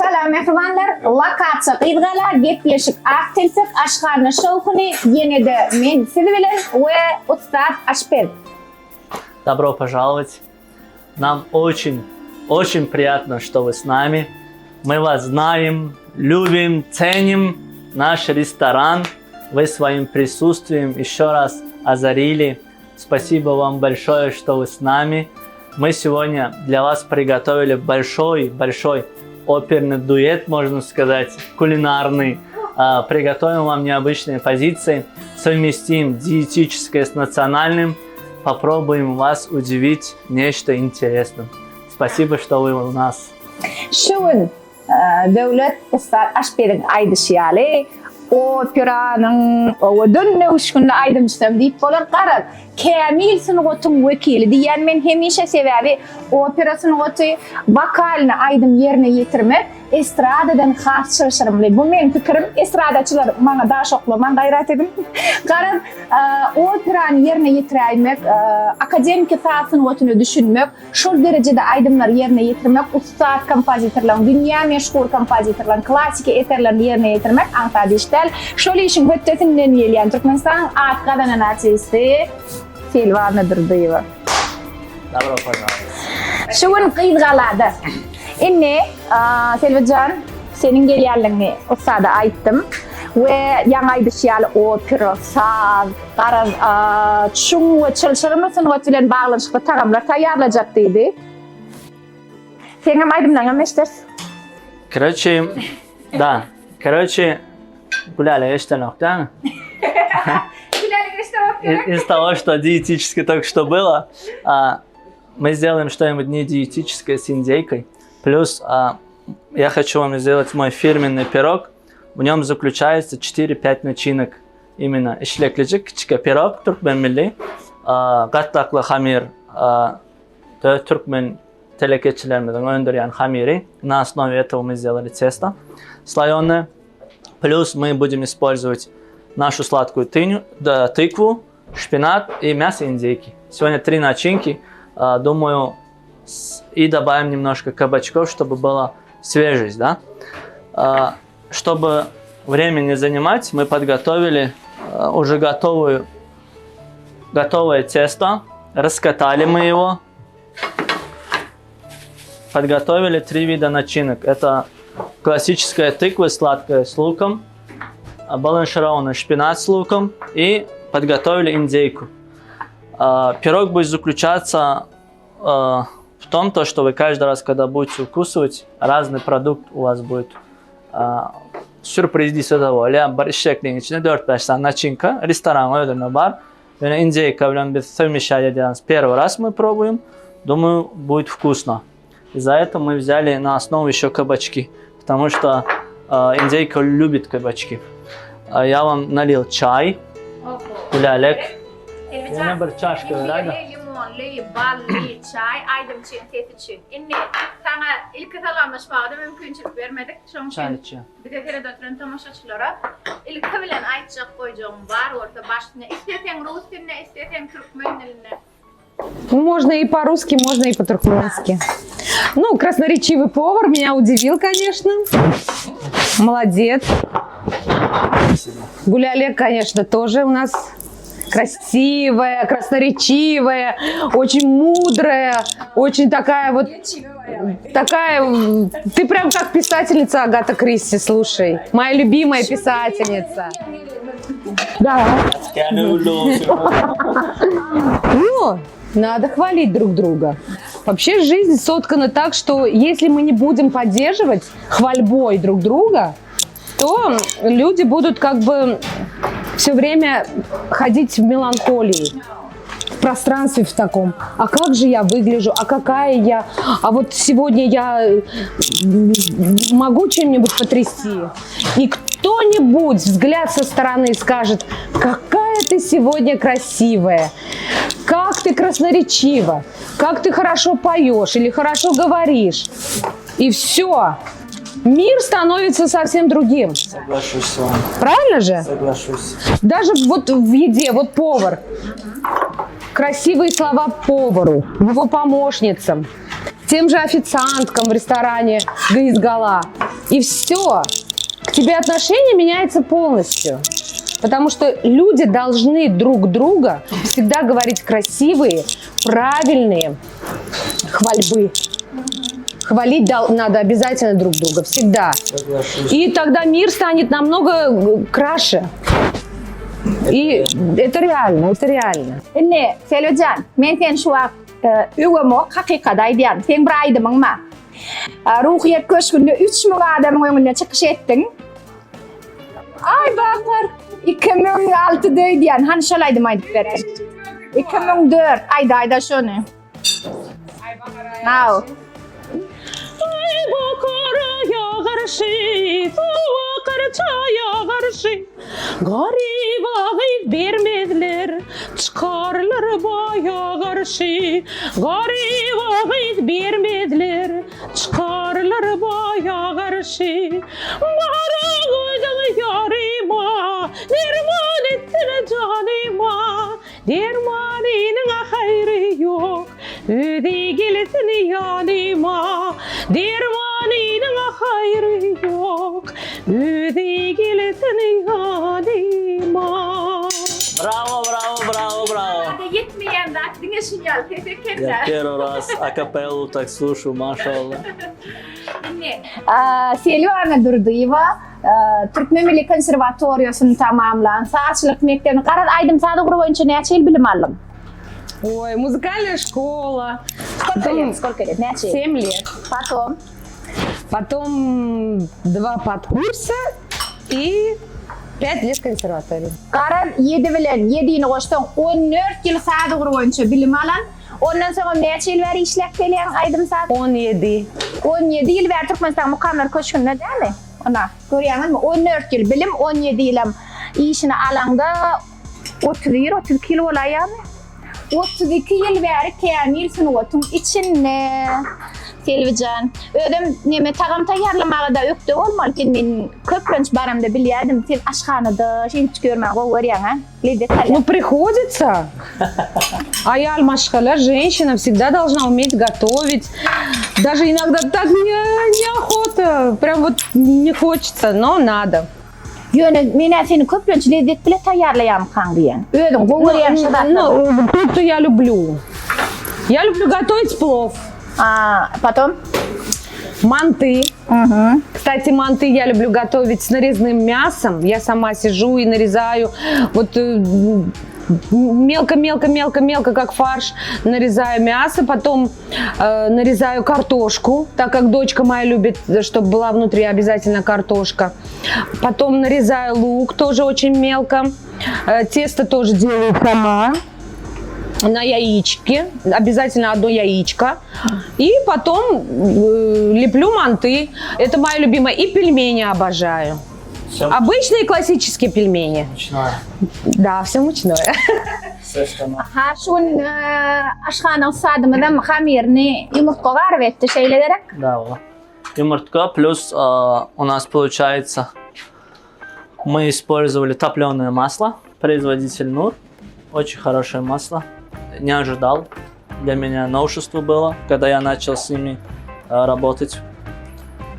Gala mehmanlar, lokatsiya qiyilgala, gep-yeshik, aqtilsiq, ashxarni shovqini yenida men siz bilan va Ustad Ashpel. Добро пожаловать. Нам очень приятно, что вы с нами. Мы вас знаем, любим, ценим наш ресторан. Вы своим присутствием еще раз озарили. Спасибо вам большое, что вы с нами. Мы сегодня для вас приготовили большой оперный дуэт, можно сказать, кулинарный. Приготовим вам необычные позиции. Совместим диетическое с национальным. Попробуем вас удивить нечто интересным. Спасибо, что вы у нас. Shun Devlet Ustad Ashpel'in aydışıyalı operanın dönne uçkunla aydımçtam deyip bolan qarab Kamil Sunugot'un vekili diyen men hemişe sebebi opera Sunugotu vokalini aydım yerine yetirmek estradadan xas çalışırım. Bu men fikrim, estradaçılar bana daha şoklaman gayret edin. Qarab operanı yerine yetirmek, akademik Sunugot'unu düşünmek, şu derecede aydımlar yerine yetirmek, ustad kompozitörlerin, dünya meşhur kompozitörlerin, klasik eserlerini yerine yetirmek anta dijital. Şöyle işin höttesinden yeleyen Türkmenistan atqadan artisti Silvana Dırdıyeva. Добро пожаловать. Şun qiyilgalada. Inne Selvacan senin gelýänligiňi ustada aýtdym we ýaňa aýdyşýaly opera, saz, garaz, şuň we çylşyrymyň bilen baglanşykly tagamlar taýýarlajak diýdi. Sen hem aýdymdan emesdir. Короче, гуляли эштанокта. Из того, что диетически только что было, мы сделаем что-нибудь не диетическое с индейкой. Плюс я хочу вам сделать мой фирменный пирог. В нем заключается 4-5 начинок. Именно ишлеклежик, пирог, туркмен милли, гаттаклы хамир, туркмен телекетчилермизин өндүргөн хамири. На основе этого мы сделали тесто слоеное. Плюс мы будем использовать нашу сладкую тыкву, шпинат и мясо индейки. Сегодня 3 начинки. Думаю, и добавим немножко кабачков, чтобы была свежесть, да? Чтобы время не занимать, мы подготовили уже готовое тесто, раскатали мы его, подготовили 3 вида начинок. Это классическая тыква сладкая с луком, баланшированный шпинат с луком и подготовили индейку. Пирог будет заключаться в том, что вы каждый раз, когда будете укусывать, разный продукт у вас будет. Sürpriz deyse de var. Yani bir şeklin içinde 4-5 tane начинка, ресторан ödülü var. Yani индейка bilen biz совмещали делаем. Первый раз мы пробуем. Думаю, будет вкусно. Из-за этого мы взяли на основу еще кабачки, потому что индейка любит кабачки. Я вам налил чай. Гулялек. Yine bir çaşkı herhalde. Limonli, balli, çay, aydım için, teti için. İnne, sana ilk tagamlaşmada mümkünçülük vermedik. Çay için. Bir de teledatörün tamaşaçılara ilk bilen aytacak koyacağım var orta başına. İsteten Rus diline, isteten Türkmen diline. Можно и по-русски, можно и по-туркменски. Ну, красноречивый повар меня удивил, конечно. Молодец. Спасибо. Гулялек, конечно, тоже у нас красивая, красноречивая, очень мудрая, очень такая вот... Такая... Ты прям как писательница Агата Кристи, слушай. Моя любимая писательница. Да. Ну, надо хвалить друг друга. Вообще жизнь соткана так, что если мы не будем поддерживать хвальбой друг друга, то люди будут как бы все время ходить в меланхолии, в пространстве в таком. А как же я выгляжу? А какая я? А вот сегодня я могу чем-нибудь потрясти? И кто-нибудь взгляд со стороны скажет: какая ты сегодня красивая, как ты красноречива, как ты хорошо поешь или хорошо говоришь. И все. Мир становится совсем другим. Соглашусь с вами. Правильно же? Соглашусь. Даже вот в еде, вот повар. Красивые слова повару, его помощницам, тем же официанткам в ресторане Гаизгала. И все. К тебе отношение меняется полностью. Потому что люди должны друг друга всегда говорить красивые, правильные хвальбы. Хвалить надо обязательно друг друга, всегда. И тогда мир станет намного краше. И это реально, это реально. Ne, Selojan, men sen şu üvemo hakikadaydiyan. Sen bir aydımın ma. Ruhiyet köşkünde 3000 adamın önüne çıkış ettin. Ay bakar. 2006'daydiyan. Hani şalaydım aydıkları. 2004. Ayda şunu. Now. Ay bakara yağarşı, bakara yağarşı. Gariba gıyt vermediler, çıkarlar baya karşı. Gariba gıyt vermediler, çıkarlar baya karşı. Bara koydum yarıma, derman ettin canıma. Dermanının hayrı yok, öde gelsin yanıma. Dermanının hayrı yok, öde gelsin yanıma. Браво, браво, браво, браво. Gitmeyen de aklına sinyal. Я Teşekkürler. первый раз акапеллу так слушаю, машаллах. Selva Durduyeva Türkmen Milli Konservatoryosunu tamamlan. Saatçılık mektebini Qarat Aydım Sadık boyunca neçe yıl bilim aldın? Ой, музыкальная школа. Сколько лет? Neçe yıl? 7 лет. Потом? Потом 2 подкурса и 5 лет консерватории. Qarat 7 bilen 7'ini qoşdan 14 yıl Sadık boyunca bilim alan. Ondan sonra neçe yıl veri işlep gelen Aydım Sadık? 17. 17 yıl ver Türkmenistan Mukamlar Köşkü'nde değil mi? Ona görüyorsunuz mu? 14 yıl bilim, 17 yıl işini alanda 32 yıl olayım. 32 yıl veri Kamil sınıfın içinde Selvican. Ödüm neme tağım tayarlamağı da öktü olmalı ki ben köpünç baramda biliyordum. Sen aşkhanada şey görmeye görüyorsun. Ну, приходится. Аял Машхаля, женщина, всегда должна уметь готовить. Даже иногда так неохота, прям вот не хочется, но надо. Yöne mene seni köpünç lezzet bile tayarlayam kan diyen. Ödüm görüyorsun şurada. Ну, то, что я люблю. Я люблю готовить плов. Потом? Манты. Угу. Кстати, манты я люблю готовить с нарезным мясом. Я сама сижу и нарезаю вот мелко-мелко-мелко-мелко, как фарш, нарезаю мясо, потом нарезаю картошку, так как дочка моя любит, чтобы была внутри обязательно картошка. Потом нарезаю лук, тоже очень мелко. Тесто тоже делаю сама. На яичке, обязательно одно яичко. И потом леплю манты. Это мое любимое. И пельмени обожаю. Все Обычные классические пельмени. мучное. Да, все мучное. Все, что надо. Ha şun aşkhana usadımdan xamirni yumurtqa garib etdi şeylerek. Да, вот. Юмортка плюс у нас получается, мы использовали топленое масло, производитель Нур, очень хорошее масло, не ожидал, для меня новшество было, когда я начал с ними работать,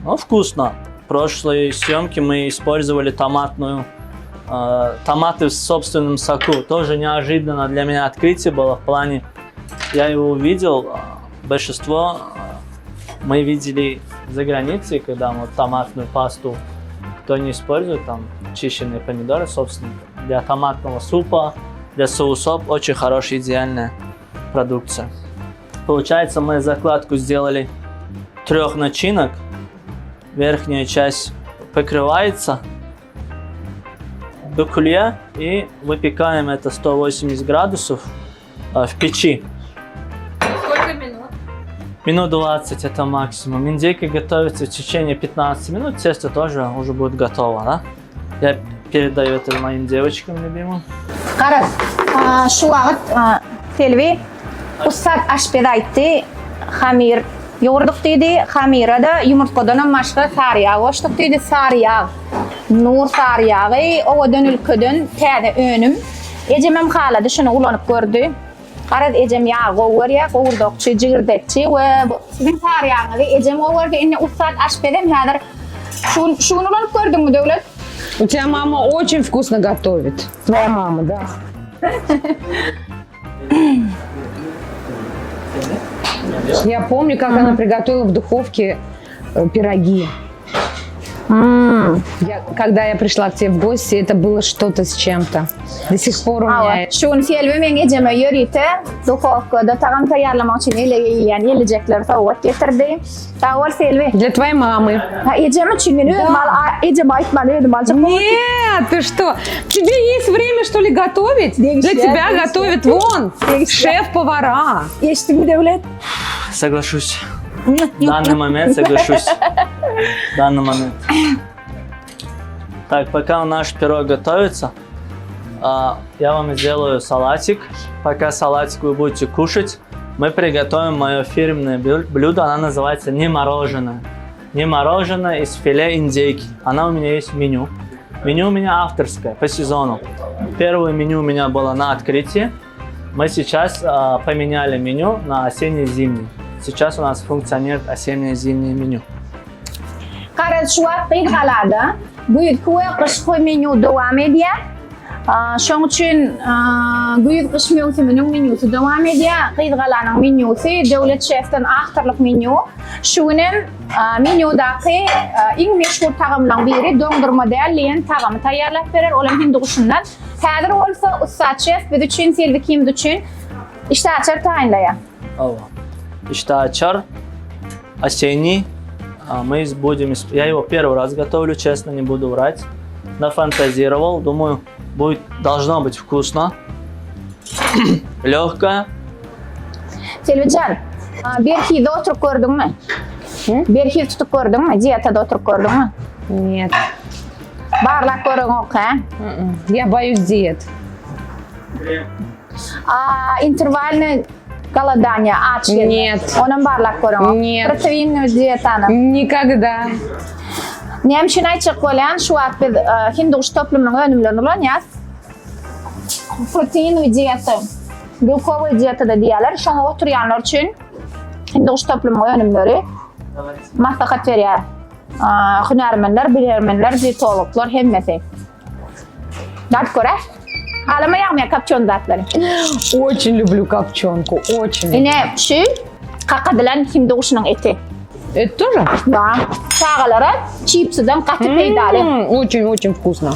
но вкусно. В прошлой съемке мы использовали томаты в собственном соку, тоже неожиданно для меня открытие было в плане, я его увидел, большинство мы видели за границей, когда вот томатную пасту кто не использует, там чищенные помидоры, собственно, для томатного супа, для соусов очень хорошая, идеальная продукция. Получается, мы закладку сделали 3 начинок, верхняя часть покрывается до кулья и выпекаем это 180 градусов в печи. Сколько минут? Минут 20 это максимум. Индейка готовится в течение 15 минут. Тесто тоже уже будет готово, да? Я передаю это моим девочкам любимым. Qarab, shu vaqt Selvi ustad ashped aytdi, xamir yo'g'irdiq dedi, xamirada yumurtqadan boshqa sari yog' qo'shdik dedi, sari yog'. Nur sari yog'i, ovadan ülkeden täze önüm. Ejemem xalada şunu ulanıp gördü. Qarad ejem yağ qo'yar, qo'yurdoqchi, jigirdakchi va sizin sari yog'ni ejem qo'yarga endi ustad ashpedem hozir Şunu lan gördün mü Devlet? У тебя мама очень вкусно готовит. Твоя мама, да. Я помню, как она приготовила в духовке пироги. Когда я пришла к тебе в гости, это было что-то с чем-то. До сих pор у меня... Şunu selvi men geceme yörite, duhovkada tag'am tayyorlamoq uchun yani elajeklar sovuq getirdi. Tavor selvi. Для твоей мамы. Ha ejam uchun men o'zim ejam aytmadi o'zim Нет, ты что? Тебе есть время, что ли, готовить? Для тебя готовят вон шеф-повара. Eshitdingmi Devlet? Соглашусь. В данный момент соглашусь. В данный момент. Так, пока наш пирог готовится, я вам сделаю салатик. Пока салатик вы будете кушать, мы приготовим мое фирменное блюдо. Она называется не мороженое. Не мороженое из филе индейки. Она у меня есть в меню. Меню у меня авторское, по сезону. Первое меню у меня было на открытии. Мы сейчас поменяли меню на осенне-зимний. Сейчас у нас функционирует осенне-зимнее меню. Qarad shu vaqt qaladi. Buyuk qishki menyu davom etyapti. Shuning uchun buyuk qish mavsumining menyusi davom etyapti. Qiyqalarning menyusi davlat shefdan axtarliq menyu. Shuning menyudagi eng mashhur taomlardan biri dondurma deyilgan taomni tayyorlab berar. Ular hindug'ishundan. Hozir bo'lsa ustad shef biz uchun, selvi kim uchun ishta achar tayinlayapti. Иштаачар осенний. Мы будем... Я его первый раз готовлю, честно, не буду врать. Нафантазировал. Думаю, должно быть вкусно. Легкое. Selvijon, Berxiyda o'tirib ko'rdingmi? Berxiy tutib ko'rdingmi? Dietada o'tirib ko'rdingmi? Нет. Barlab ko'ring, ha? Я боюсь диет. Intervalni голодание, Нет. Onun barlab ko'ring. Нет. Proteinni dietani. Никогда. Men shuni aytib qo'ygan, shu vaqt biz hindug'ish to'plamining o'nimlarini o'rganyapmiz. Protein diyeti, belkovый dietada deyalar. Shunga o'tirganlar uchun hindug'ish to'plamining o'nimlari maslahat beryapti. Hunarmandlar, bilarmandlar, dietologlar hammasi. Dad ko'ra. Alama yağmaya kapçon datları. Очень люблю копченку, очень. Yine şu kakadilen hindug'ishning eti. Это тоже? Da. Sağalara chipsidan qatı peydali. Очень-очень вкусно.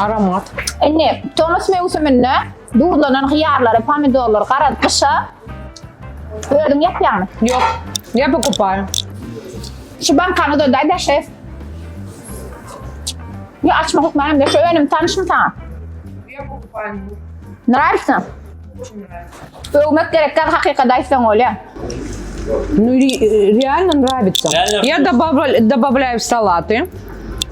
Аромат. Yine Thomas mevsiminde doğrulanan hıyarları, pomidorları, qarad qışa ördüm yapyapman. Yok, я покупаю. Şu bankani da şef. Ya açmak etmeyeyim de şu önüm tanışım sana. Я покупаю. Nравится? Очень нравится. Övmek gerek kan hakikaten sen öyle. Ну, реально нравится. Реально Я добавляю в салаты.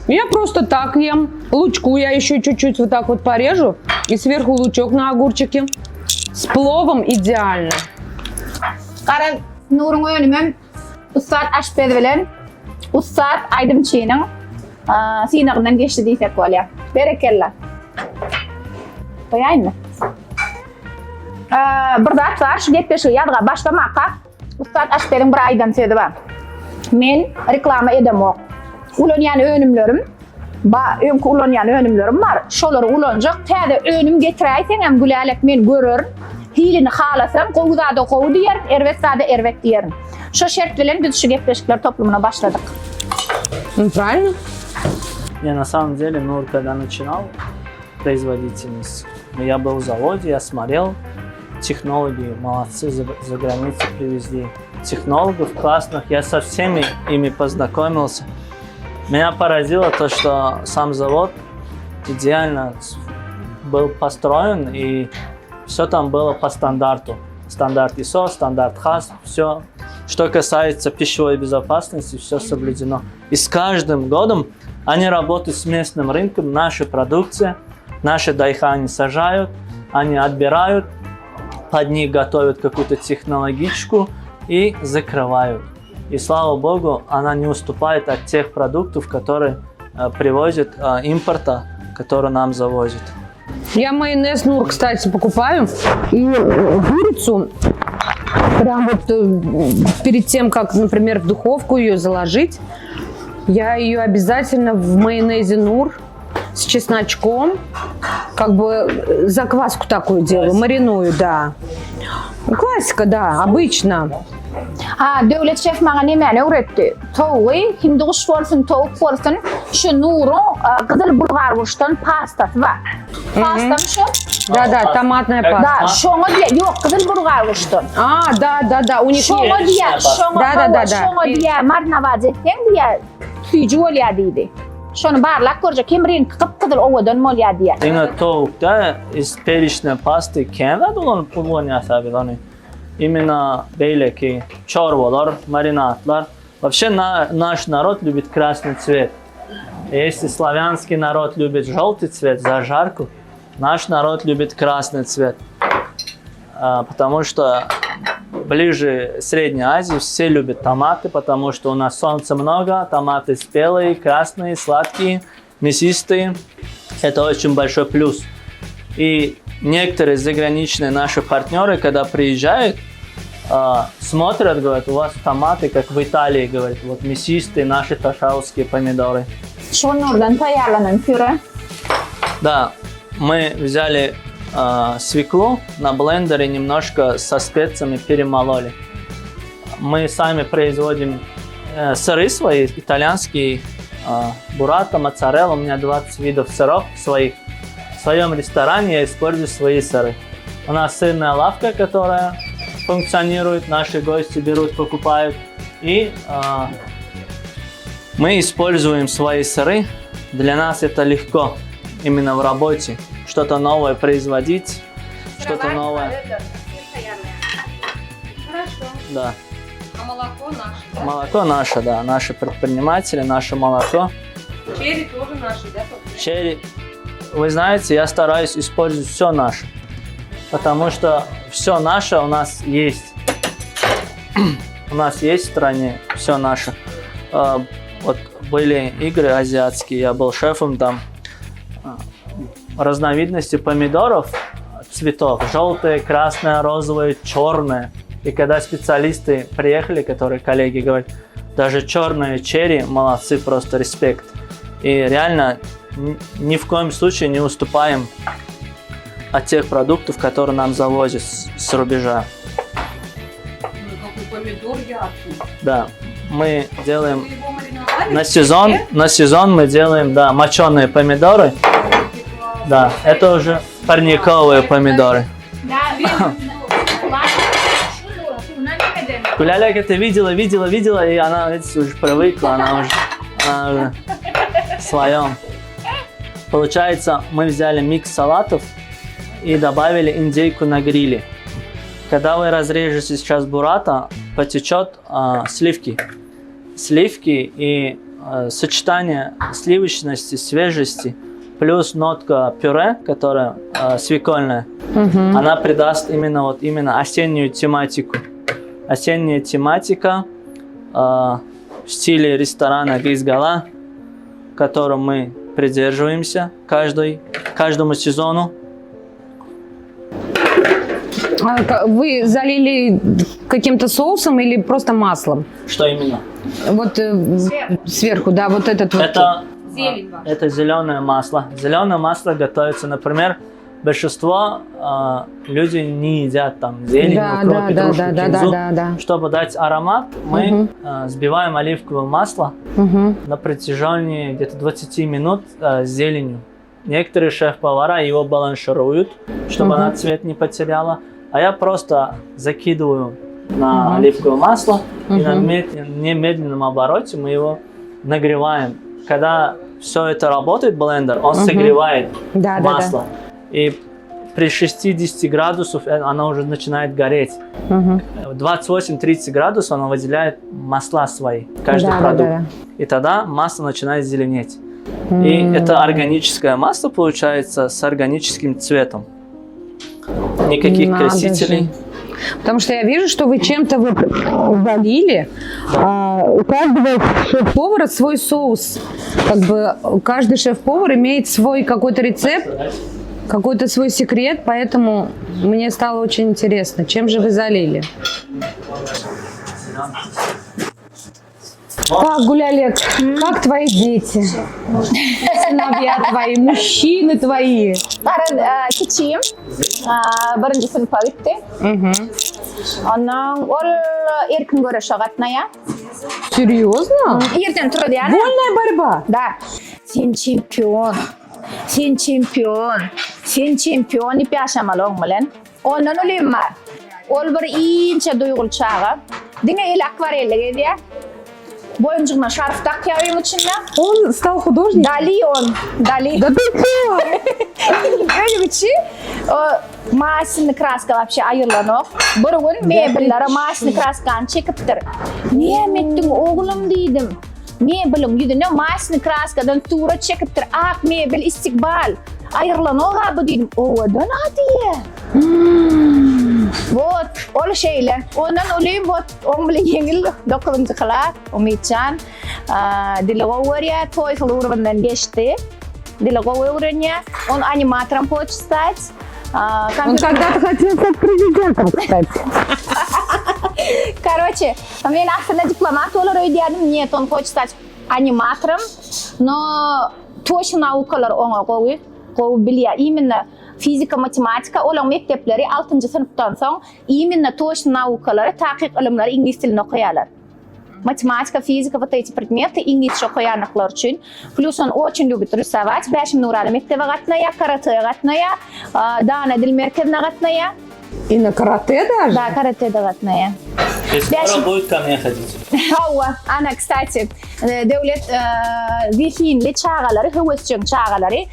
Я просто так ем. Лучку я еще чуть-чуть вот так вот порежу. И сверху лучок на огурчике. С пловом идеально. Qarad Nurun önümüm Ustad Aşpez bilen Ustad Aydımçı'nın sinagından geçti deysek olya. Berekella. Koyayım mı? Bir zat var, şu gepleşi yadga başlamakka Ustad Aşpez'in bir aydan söyledi var. Men reklama edemok. Ulanyan önümlerim, ulanyan önümlerim var. Şoları ulanacak, täze önüm getiraysen hem gülalek men görür. Hilini halasam, kovuzada kovu diyer, erveksada ervek diyerim. Şu şert bilen biz şu gepleşikler toplumuna başladık. Правильно? Я на самом деле, когда начинал производительность, я был в заводе, я смотрел, технологи молодцы, за границу привезли. Технологов классных, я со всеми ими познакомился. Меня поразило то, что сам завод идеально был построен, и все там было по стандарту. Стандарт ISO, стандарт HACCP, все. Что касается пищевой безопасности, все соблюдено. И с каждым годом они работают с местным рынком, наша продукция, наши дайха они сажают, они отбирают, под них готовят какую-то технологичку и закрывают. И слава богу, она не уступает от тех продуктов, которые привозят импорта, которые нам завозят. Я майонез Нур, кстати, покупаю. И курицу прям вот перед тем, как, например, в духовку ее заложить, я ее обязательно в майонезе Нур с чесночком, как бы закваску такую делаю, мариную, да. Классика, да, обычно. Devlet şef bana ne öğretti? Tavuğu hinduş olsun, tavuk olsun, şu nuru kızıl bulgar kuştan pastası var. Pasta şu? Да, томатная паста. Da, şonu diye, yok kızıl bulgar kuştan. Да, у них Şonu есть. diye, Да. şonu diye marnavaz etken diye tüycü olyadıydı. Şonu barlak görce kimrin kıpkızıl ovadan molyadiye. Именно tavukta из перечной пасты кем olan kullanıyor tabii onu. Именно белки, чорвалар, маринадlar. Вообще наш народ любит красный цвет. Если славянский народ любит желтый цвет, зажарку, наш народ любит красный цвет. Потому что ближе Средней Азии все любят томаты, потому что у нас солнца много, томаты спелые, красные, сладкие, мясистые. Это очень большой плюс. И некоторые заграничные наши партнеры, когда приезжают, смотрят, говорят, у вас томаты, как в Италии, говорят, вот мясистые наши ташауские помидоры. Şonu oradan payarlanan püre. Да, мы взяли свеклу на блендере, немножко со специями перемололи. Мы сами производим сыры свои, итальянские, буррато, моцарелла. У меня 20 видов сыров своих. В своем ресторане я использую свои сыры. У нас сырная лавка, которая функционирует, наши гости берут, покупают. И мы используем свои сыры. Для нас это легко именно в работе. Что-то новое производить, что-то новое. Хорошо. Да. А молоко наше, да? Молоко наше, да, наши предприниматели, наше молоко. Черри тоже наши, да? Черри. Вы знаете, я стараюсь использовать все наше, потому что все наше у нас есть. У нас есть в стране все наше. Вот были игры азиатские, я был шефом там. Разновидности помидоров, цветов, желтые, красные, розовые, черные. И когда специалисты приехали, которые коллеги говорят, даже черные черри, молодцы, просто респект. И реально ни в коем случае не уступаем от тех продуктов, которые нам завозят с рубежа. Какой помидор яркий. Да, мы делаем Вы его мариновали? на сезон мы делаем, да, моченые помидоры. Да, это уже парниковые помидоры. Гуляля это видела, и она, видите, уже привыкла, она уже в своем. Получается, мы взяли микс салатов и добавили индейку на гриле. Когда вы разрежете сейчас буррато, потечет сливки. Сливки и сочетание сливочности, свежести, плюс нотка пюре, которая свекольная, она придаст именно осеннюю тематику. Осенняя тематика в стиле ресторана Гизгала, которым мы придерживаемся каждому сезону. Вы залили каким-то соусом или просто маслом? Что именно? Вот сверху, да, вот этот вот. Зелень ваша. Это зеленое масло. Зеленое масло готовится, например, большинство людей не едят там зелень, укроп, петрушку, кинзу. Да. Чтобы дать аромат, мы взбиваем оливковое масло на протяжении где-то 20 минут с зеленью. Некоторые шеф-повара его баланшируют, чтобы она цвет не потеряла. А я просто закидываю на оливковое масло и на немедленном обороте мы его нагреваем. Когда все это работает, блендер, он согревает масло. И при 60 градусах оно уже начинает гореть. 28-30 градусов оно выделяет масла свои, каждый продукт. И тогда масло начинает зеленеть. И это органическое масло получается с органическим цветом. Никаких красителей. Потому что я вижу, что вы чем-то залили. У каждого шеф-повара свой соус. Как бы каждый шеф-повар имеет свой какой-то рецепт. Да, это уже парниковое масло. Это зеленое масло. Это зеленое масло готовится, например, большинство людей не едят там зелень, укроп, петрушку, кинзу. Чтобы дать аромат, мы взбиваем оливковое масло на протяжении где-то 20 минут с зеленью. Некоторые шеф-повара его баланшируют, чтобы она цвет не потеряла. А я просто закидываю на оливковое масло и на немедленном обороте мы его нагреваем. Когда все это работает, блендер, он согревает масло. И при 60 градусах оно уже начинает гореть. И это органическое масло получается с органическим цветом. Никаких красителей. какой-то свой секрет, поэтому мне стало очень интересно, чем же вы залили. Так, Гулялек, как твои дети? Сыновья твои, мужчины твои. Qara kichiyim birinchi sinfga o'tdi. Ondan ol erkin ko'rishga qatnayadi. Серьезно? Ertan turadi yana. Вольная борьба. Да. Sen chempion. Sen chempion. Sen chempion deb yashamalong bilan. Ondan o'layman. Ol bir incha duyg'ul chog'i. Dinga el akvarelga edi. Boyuncuğuna şarf takıyorum içinde. Он стал художником? Dali on. Dali. Да ты что? Öyle bir şey. O maaşını kraskalıp ayırlanıyor. Bir gün mebellere maaşını kraskan çekiptir. Niye ettin oğlum dedim. Mebelin yüzüne maaşını kraskadan tuğra çekiptir. Ak mebel istikbal. Ayırlanıyor abi dedim. Oğadan hadiye. Вот, öyle şeyler. Ondan olayım, on bile yengil dokuzuncu kılar. Umitcan. Dili говоря, TOEFL уровнен geçti. Dili говорения. Он аниматором хочет стать. Он когда-то хотел стать президентом, кстати. Короче, men aslında diplomat olur ödedim. Нет, он хочет стать аниматором. Но точно naukalar ona koyuyor. Biliyor. Именно fizika, matematika olan mektepleri 6. sınıftan soň именно точно naukaları, tahqiq ilimleri ingliz tilini okuyorlar. Математика, физика, вот эти предметы инглизче окуянлыклар үчүн. Плюс он очень любит рисовать. Бәшим Нурали мектебе катная, карате катная, Дана дил мерkezine катная. И на карате даже? Да, карате катная. И скоро будет ко мне ходить. Hava, ana kısaçı, devlet zihinli çağaları, hıvızcın çağaları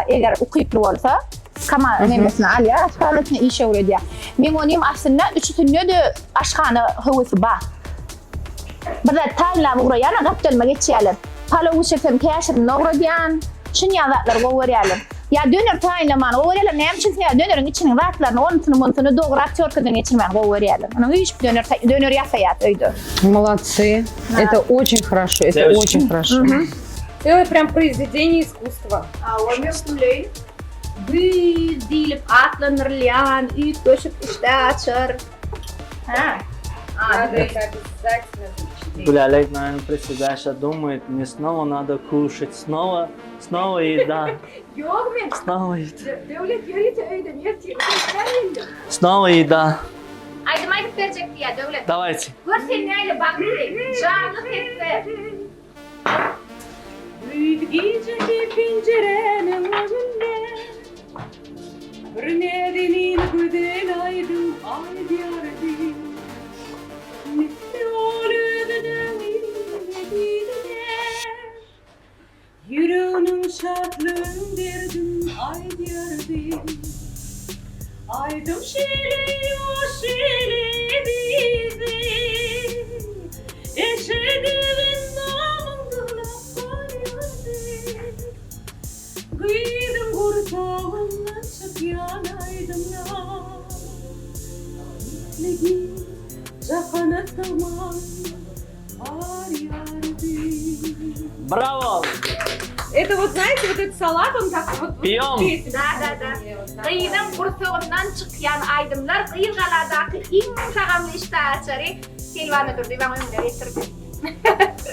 eğer okuyuplu olsa, kama nemesine alıyor, aşkağılıkını işe uğradı. Ben onun aslında üçütünü de aşkağını hıvızı var. Bir de tayla uğrayan, kaptılma geçiyorlar. Pala uçefem keşirin uğrayan, şun yazatlar uğrayan. Ya döner taylaman, uğrayan ne için ya dönerin içinin zatlarını, onu doğru aktörkeden geçirmen uğrayan. Onun hiç döner yapayat öydü. Молодцы. Да. Это очень хорошо. Это Девочки. очень хорошо. Целое прям произведение искусства. Olmuyor Büyük dilip atlanırlayan, üç döşüp işte açar. Надо это обязательно зачитать. Гулялек, наверное, про себя сейчас думает, мне снова надо кушать, снова еда, Yok mu? снова еда, Devlet yöneti öyle yönetiyor. снова еда. Aydım verecekti ya devlet. Давайте. Görsen neyle baktı. Canlı etti. Büyük geceki pencerenin önünde bir nedenin güzel aydın ay diyardı. Yüreğinin şartlığın derdim ay diyardı. Aydım şeli o şeli bizi eşediğin namında sarıyordu. Gıydım kurtağımdan çıkyan aydım ya. Ligin cahana tamam ar yardı. Браво! Это вот, знаете, вот этот салат, он как вот... Пьем. Da. Kıyıdan kurtağından çıkan aydımlar kıyılgaladaki en sağlamlı işte açarı Silvana durdu. Ben onu getirdim.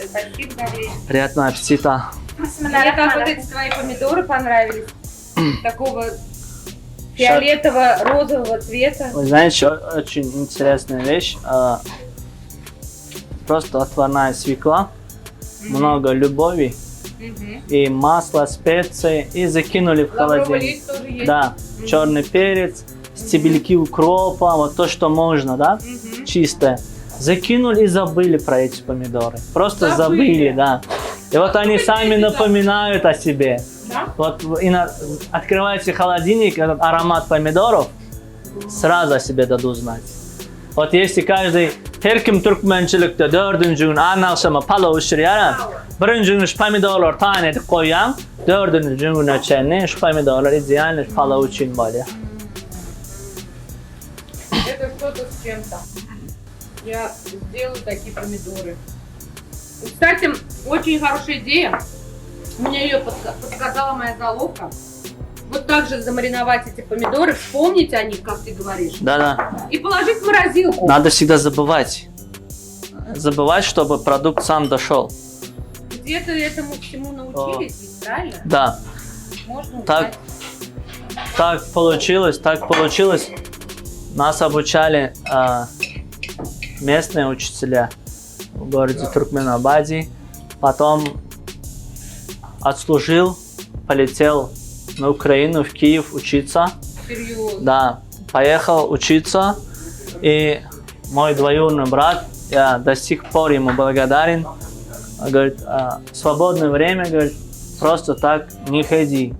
Спасибо, Галина. Приятного аппетита. Мне как вот эти твои помидоры понравились. Такого фиолетово-розового цвета. Вы знаете, еще очень интересная вещь. Просто отварная свекла, много любови и масло, специи, и закинули в Лавровый холодильник. лист тоже есть. Да, черный перец, стебельки укропа, вот то, что можно, да, чистое. Закинули и забыли про эти помидоры. Просто забыли, да. И вот они сами напоминают о себе. Да? Вот открываете холодильник, этот аромат помидоров, сразу о себе дадут знать. Вот если каждый herkim Türkmençilikte 4. gün an akşamı palov pişiriyor. 1. gün şu pomidorlar tane edip koyuyorum. 4. gün içine şu pomidorlar ideal palov için böyle. Это что-то с чем-то. Я сделаю такие помидоры. Кстати, очень хорошая идея. Мне ее подсказала моя заловка. Вот так же замариновать эти помидоры, вспомнить о них, как ты говоришь, Да-да. и положить в морозилку. Надо всегда забывать. Забывать, чтобы продукт сам дошел. Где-то этому всему научились, ведь правильно? Да. Можно Так, узнать. так получилось. Нас обучали местные учителя в городе Туркменабаде. Потом отслужил, полетел на Украину, в Киев учиться. Серьезно. Да, поехал учиться. И мой двоюродный брат, я до сих пор ему благодарен. Говорит, в свободное время, говорит, просто так не ходи.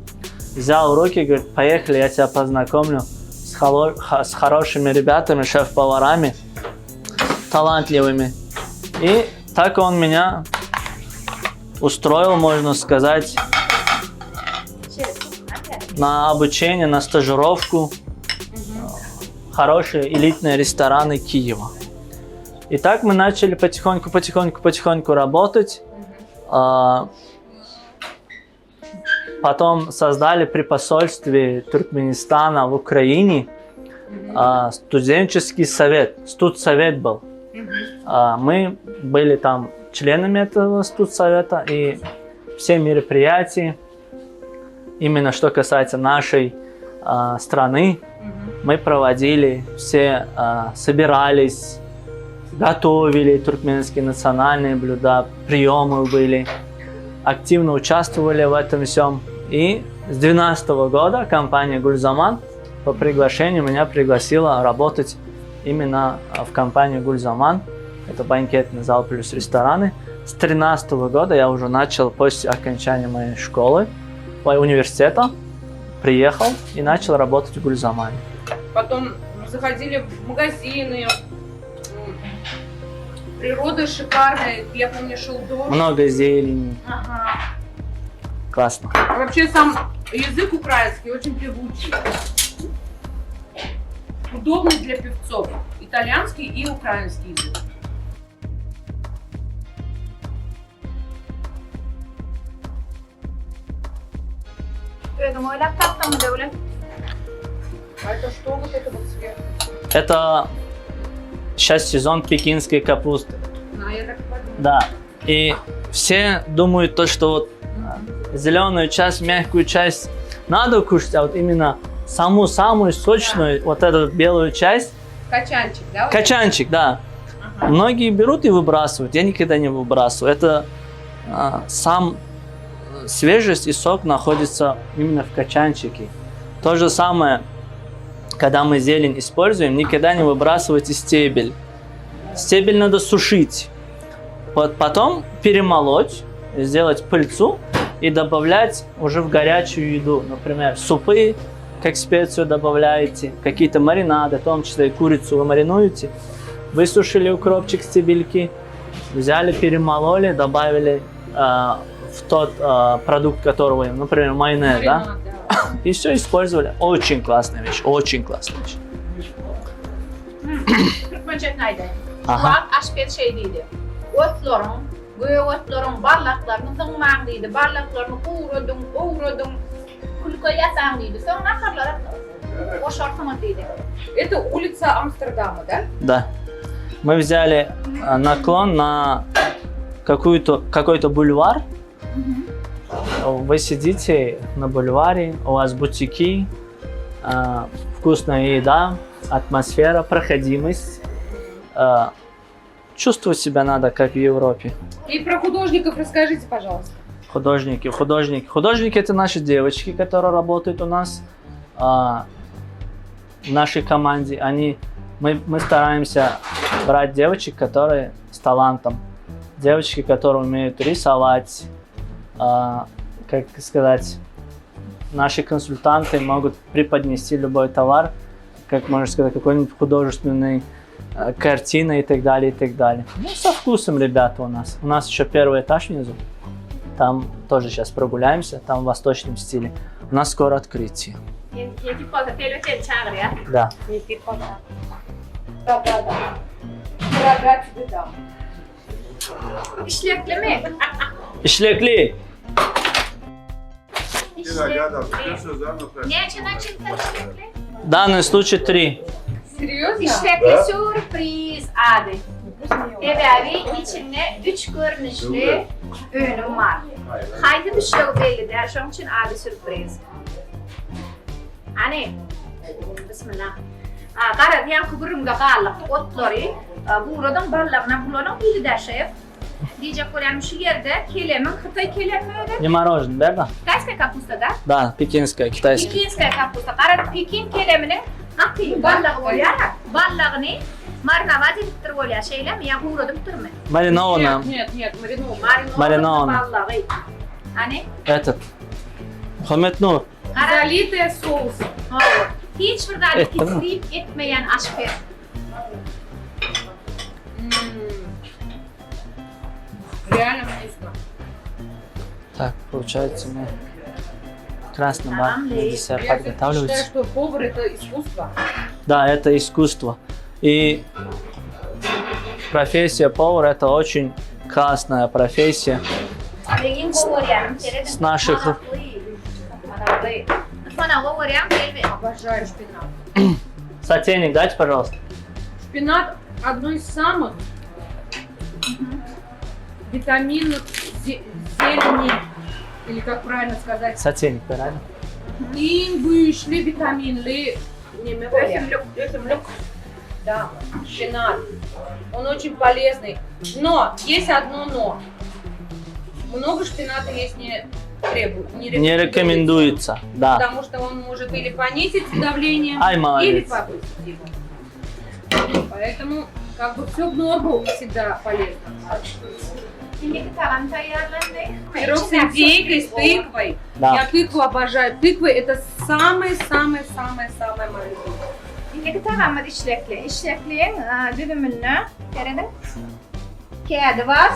Взял уроки, говорит, поехали, я тебя познакомлю с хорошими ребятами, шеф-поварами, талантливыми. И так он меня устроил, можно сказать, на обучение, на стажировку в хорошие элитные рестораны Киева. И так мы начали потихоньку работать. Потом создали при посольстве Туркменистана в Украине студенческий совет, студсовет был. Мы были там членами этого студсовета, и все мероприятия, именно что касается нашей страны, мы проводили, все собирались, готовили туркменские национальные блюда, приемы были, активно участвовали в этом всем. И с 2012 года компания «Гульзаман» по приглашению меня пригласила работать именно в компании «Гульзаман». Это банкетный зал плюс рестораны. С 2013 года я уже начал, после окончания моей школы, университета, приехал и начал работать в «Гульзамане». Потом заходили в магазины. Природа шикарная. Я помню, шел дождь. Много зелени. Ага. Классно. А вообще сам язык украинский очень певучий. Удобный для певцов. Итальянский и украинский язык. А это что вот это вот сверху? Это сейчас сезон пекинской капусты. Я так подумала. Да. И все думают то, что вот зеленую часть, мягкую часть надо кушать, а вот именно самую сочную, вот эту белую часть. Качанчик, да? Качанчик, да. Ага. Многие берут и выбрасывают. Я никогда не выбрасываю. Это сам свежесть и сок находится именно в качанчике. То же самое, когда мы зелень используем, никогда не выбрасывайте стебель. Стебель надо сушить. Потом перемолоть, сделать пыльцу и добавлять уже в горячую еду. Например, супы, как специю добавляете, какие-то маринады, в том числе и курицу вы маринуете. Высушили укропчик, стебельки, взяли, перемололи, добавили в тот продукт, которого, например, майонез, да? И все использовали. Очень классная вещь, очень классная вещь. Bak aşpet şey deydi. Otlarım, göğe otlarım, barlaklarını tığmağın deydi. Barlaklarını uğradın, kulka yasağın deydi. Sonra akarlara boşartımı deydi. Это улица Амстердама, да? Да. Мы взяли наклон на какой-то бульвар. Вы сидите на бульваре, у вас бутики, вкусная еда, атмосфера, проходимость. Чувствовать себя надо, как в Европе. И про художников расскажите, пожалуйста. Художники это наши девочки, которые работают у нас в нашей команде. Мы стараемся брать девочек, которые с талантом. Девочки, которые умеют рисовать, как сказать, наши консультанты могут преподнести любой товар, как можно сказать, какой-нибудь художественный картина и так далее, и так далее. Ну, со вкусом ребята у нас. У нас еще первый этаж внизу. Там тоже сейчас прогуляемся, там в восточном стиле. У нас скоро открытие. Да. Да. Дорога тебе дам. İşlekli mi? İşlekli. işlekli. Nece начинка işlekli? В данном случае 3. Серьезно? İşlekli sürpriz adı. Ebevi içinde 3 görünüşlü ürünüm var. Haydi bir şey belli der, şunun için adı sürpriz. Hani, bismillah. Qarad yan kuburumga qallaq otları, buradan ballarına bulanıp bildi der şef. Diyecek olan şu yerde kelemin, Xitay kelemi öyle. Не мороженое, верно? Китайская капуста, да? Да, пекинская, китайская. Pekinskая капуста. Qarad Pekin keleminin hakkı ballığı oluyor. Ballığını marinavat edip durur oluyor şeyler mi? Ya buradan durma. Маринованная. Нет, маринован. Marinovana. Ballığı. Hani? Этот. Мухаммед Нур. Qarad Залитая соусом. Hayır. Hiçbir gayet Evet, tamam. titreyip etmeyen aşpir. Реально вкусно. Так, получается мы красный бар Там на ли? десерт Я всё-таки подготавливается. считаю, что повар это искусство. Да, это искусство. И профессия повара это очень классная профессия. Begin kovuryam. С наших Mana kovuryam gelme. Обожаю шпинат. сотейник дайте, пожалуйста. Шпинат одно из самых витаминных зелени, или как правильно сказать, Сотейник, правильно? вышле витаминли. Ötümlük. Да, шпинат. Он очень полезный. Но есть одно но. Много шпината есть не требует. Не рекомендуется, да. Потому что он может или понизить давление, Ай, или молодец. повысить его. Поэтому как бы все в норму всегда полезно. Şimdiki tavan tayarlandı. Пирог с индейкой, с тыквой. Да. Я тыкву обожаю. Тыква это самое-самое-самое мое любимое. Şimdiki tavanımız işlekli. İşlekliğin düdümünü verelim. Kağıdı var.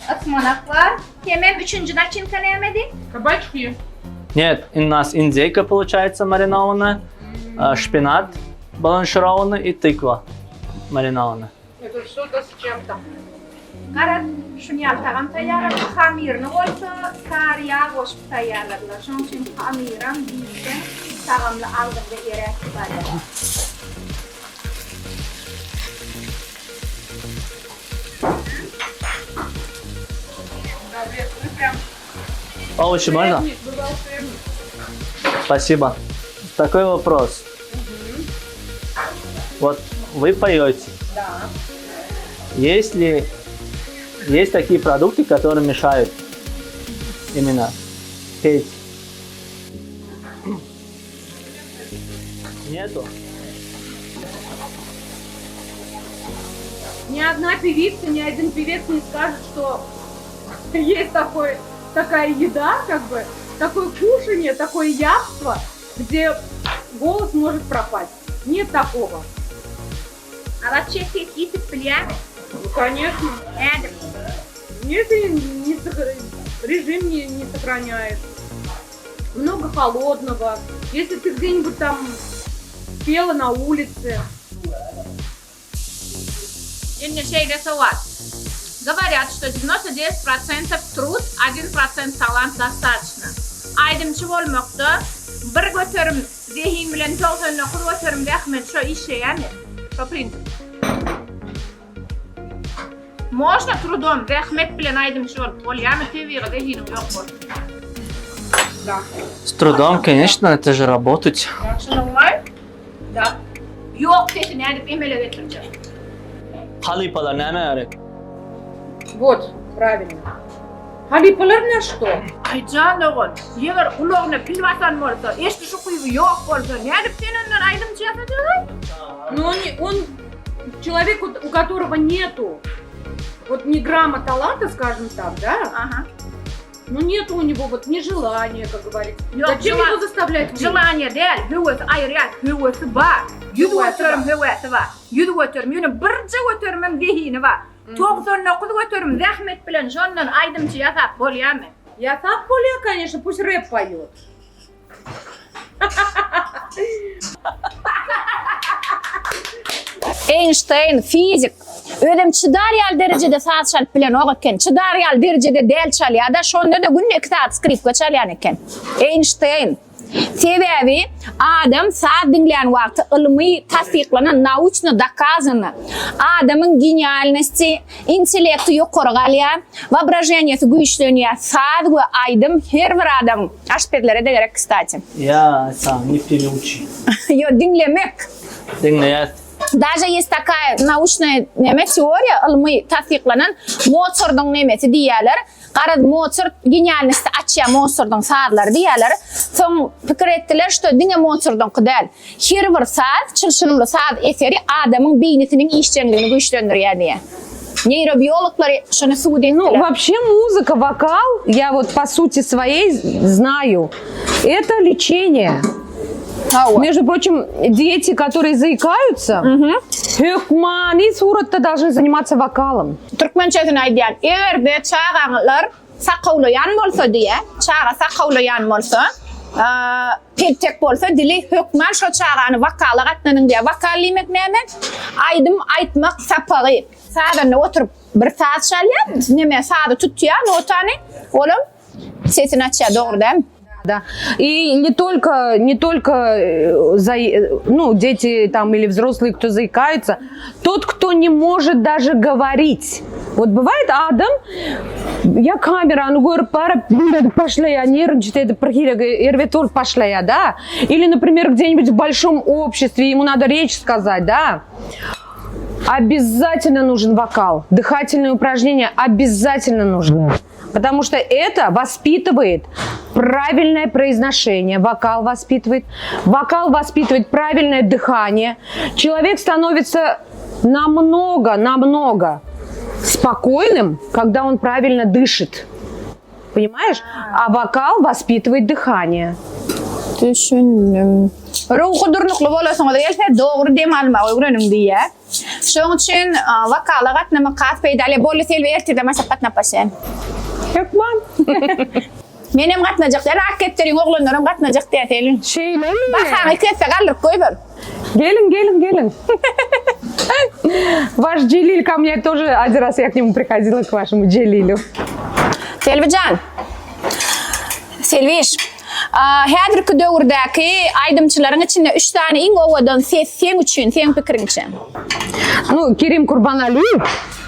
Atmanak var. Hemen üçüncü начинка ne yemedi? Кабачки. Нет, у нас индейка получается маринованная, шпинат бланшированный и тыква маринованная. Это что-то с чем-то. Qarar şunu yal tavan tayarladı. Xamirini olsa kar yağ qoşup tayarladılar. Şunun için xamiram deyilsin. Tağımlı aldım ve yere var. Да, Вет, вы прям Овощи можно? шефник, вы волшебник. Спасибо. Такой вопрос. Вот вы поете. Да. Есть такие продукты, которые мешают именно петь? Нету? Ни одна певица, ни один певец не скажет, что есть такая еда, как бы, такое кушанье, такое явство, где голос может пропасть. Нет такого. Alat çektik yitip bilyami. Ну, конечно. Edim. Если режим не сохраняешь, много холодного, если ты где-нибудь там пела на улице. Şimdi şeyde var. Говорят, что 99% труд, 1% талант достаточно. Aydımcı olmakta bir götürüm zihin bilen toğzunlu kur götürüm rahmet şu işe yani. Şu принцип. Можно трудом rahmet bilen aydımcı olup ol yani teviği zihinim yok bu. Да. С трудом, конечно, это же работать. Şunun var? Da. Yok sesini edip emele getireceğim. Халипалар нема ярек. Вот, правильно. Халипалар на что? Ay canım, yeğer ulağına pilvasan varsa, eşki şu kuyuğu yok varsa, ne edip seninle aydımcı yapacağız? Но он человек, у которого нету вот ни грамма таланта, скажем так, да? Aha. Ну нету у него вот ни желания, как говорится. Yok, Зачем его заставлять? петь? Желание değil, hüvesi ayrıyat, hüvesi var. Yüdü götürüm hüvesi var. Yüdü götürüm, yine birce götürümüm zihini var. Toğzunlu kız götürüm, rahmet bilen şondan aydımcı yapap bol yami. Я так более, конечно, пусть рэп поет. Эйнштейн, физик, Ödem çıdaryal derecede saz çalıp bilen o eken. Çıdaryal derecede del çalıyor da şonda da günlük saat skripka çalyan eken. Einstein. Sebebi adam saat dinleyen vakti ilmi tasdiklanan, naучно доказано. Adamın genialnosti, intellekti yukarıya, воображениясы güçleniyor. Saat ve aydın her bir adam. Aşpedlere de gerek, kстати. Я сам не переучи. Yo, dinlemek. Dinleyet. Даже есть такая научная теория, ilmi tasdiklanan Mozart'ın nemesi diyorlar. Qarad Mozart genialnosti açya Mozart'ın saatları diyorlar. Son fikir ettiler, что dinle Mozart'ın kadar. Her bir saat, çılçınımlı saat eseri adamın beyninin işçenliğini güçlendiriyor diye. Нейробиологлар şunu söylediler. Ну, вообще музыка, вокал, я вот по сути своей знаю, это лечение. Между прочим, дети, которые заикаются, Hökmani suratта должны заниматься вокалом. Türkmençesini aydiyan. Eğer de çağanlar sakavlayan bolsa diye, çağa sakavlayan bolsa, peltek bolsa dili hökman şu çağanı vakala gatnanın diye. Vakal demek ne demek? Aydım aytmak sapağı. Sağda oturup bir saat çalyan, neme sağda tutuyor, notani, oğlum sesini açıyor, doğru değil mi? Да. И не только ну, дети там или взрослые, кто заикаются, тот, кто не может даже говорить. Вот бывает адам, я камера, ну говорю, пошла я, нервничает, эрветор пошла я, да? Или, например, где-нибудь в большом обществе, ему надо речь сказать, да? Обязательно нужен вокал. Дыхательные упражнения обязательно нужны. Потому что это воспитывает правильное произношение. Вокал воспитывает правильное дыхание. Человек становится намного спокойным, когда он правильно дышит. Понимаешь? А вокал воспитывает дыхание. Düşündüm. Ruhu durnuklu bolasın da gelse doğru demalma öğrenim diye. Şunun için vakala gatnama kat peydale bolu selve ertede maşakkatna paşen. Hökman. Benim gatnacaklar raketlerin oğlanlarım gatnacak diye telin. Şeyle mi? Bakan ikisi kalır koyver. Gelin. Ваш Джелиль ко мне тоже один раз я к нему приходила, к вашему Джелилю. Selvican. Selviş. Häzirki döwürdäki aýdymçylaryň içinde 3 tane iň owadan ses sen üçin, sen pikirin için. Ну, Керим Курбаналиев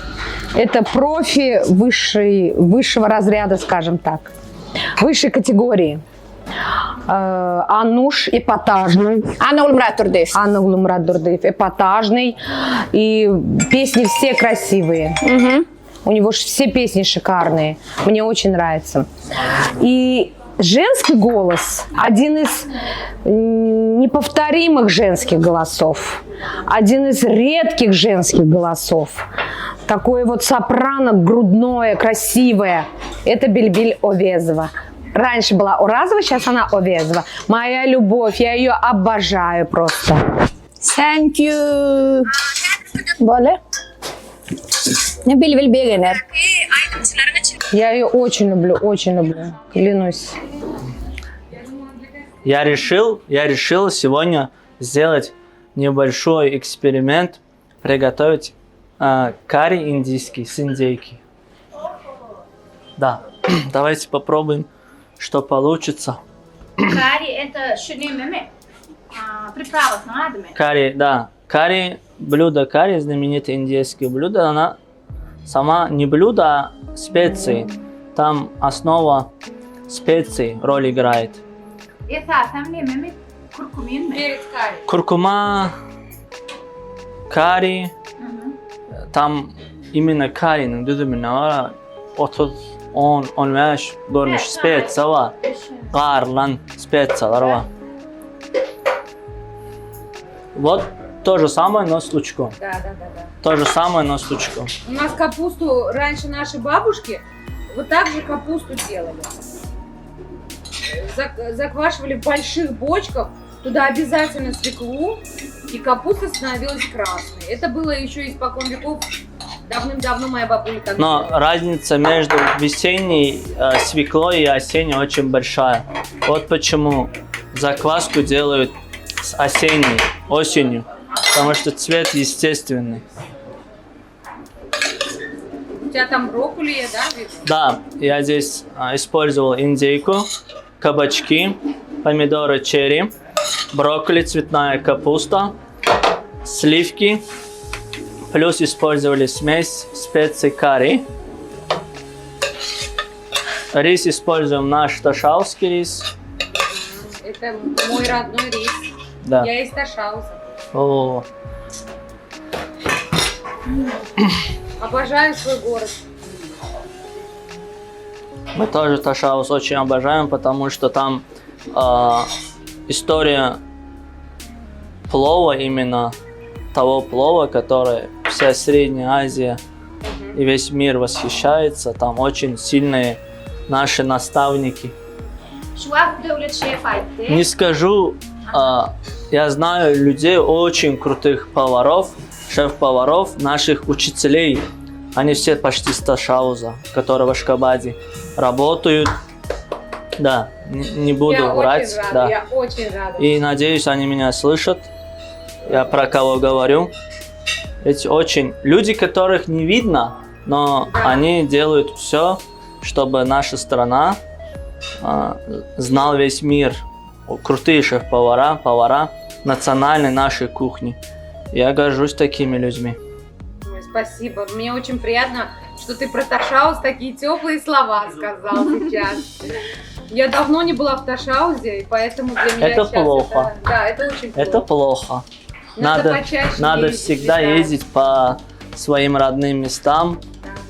– это профи высшего разряда, скажем так, высшей категории. Ануш эпатажный. Anna Ulmurat Durdiýew. Анна Улумрат Дурдыев эпатажный. И песни все красивые. У него все песни шикарные. Мне очень нравится. И женский голос – один из неповторимых женских голосов. Один из редких женских голосов. Такое вот сопрано, грудное, красивое. Это Бельбиль Овезова. Раньше была Уразова, сейчас она Овезова. Моя любовь, я ее обожаю просто. Thank you. Böyle. Ne bilbil beğenir. Я ее очень люблю, клянусь. Я решил сегодня сделать небольшой эксперимент, приготовить карри индийский с индейки. Да, давайте попробуем, что получится. Kari это что не приправа с надами. Карри, да. Блюдо карри, знаменитое индийское блюдо, она сама не блюдо, а специи. Там основа специй роль играет. Esasen ne mi? Kurkumin mi? Перец карри. Куркума, карри, там именно каррinin düzümüne var 30, 10, 15 görünüş spetsiya var. Qarlan spetsiyalar var. Вот то же самое, но с лучком. Да. То же самое, но с лучком. У нас капусту раньше наши бабушки вот так же капусту делали. Заквашивали в больших бочках, туда обязательно свеклу, и капуста становилась красной. Это было еще испокон веков. Давным-давно моя бабуля так Но делала. разница между весенней свеклой и осенней очень большая. Вот почему закваску делают с осенней, осенью. Потому что цвет естественный. У тебя там брокколи, да? видно? Да, я здесь использовал индейку, кабачки, помидоры черри, брокколи, цветная капуста, сливки, плюс использовали смесь специй карри. Рис используем наш ташаусский рис. Это мой родной рис. Да. Я из Ташауза. О, Обожаю свой город. мы тоже Ташаус очень обожаем, потому что там история плова, именно того плова, который вся Средняя Азия и весь мир восхищается. Там очень сильные наши наставники. Шуак Девлет шеф айтты. Не скажу, я знаю людей, очень крутых поваров, шеф-поваров, наших учителей. Они все почти с Ташауза, которые в Ашхабаде работают. Да, не буду Я врать. очень рада, Да. я очень рада. И надеюсь, они меня слышат. Я про кого говорю. Эти очень люди, которых не видно, но они делают все, чтобы наша страна знал весь мир. Крутые шеф-повара, повара национальной нашей кухни. Я горжусь такими людьми. Ой, спасибо. Мне очень приятно, что ты про Ташауз такие теплые слова сказал сейчас. Я давно не была в Ташаузе, и поэтому для меня Это сейчас плохо. Да, это очень плохо. Это плохо. Надо почаще Надо ездить, всегда да. ездить по своим родным местам.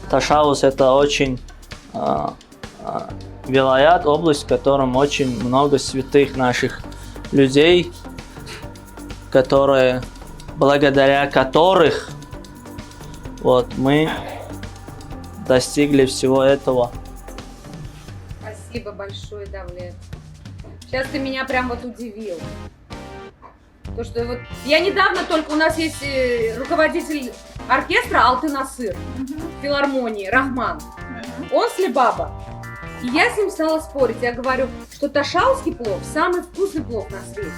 Ташаус это очень вилаят, область, в котором очень много святых наших людей, которые, благодаря которых вот мы достигли всего этого. Спасибо большое, Давлет. Сейчас ты меня прям вот удивил. То, что вот я недавно только, у нас есть руководитель оркестра Алтын Асыр, филармонии, Рахман. Он с Либаба. И я с ним стала спорить. Я говорю, что ташаузский плов самый вкусный плов на свете.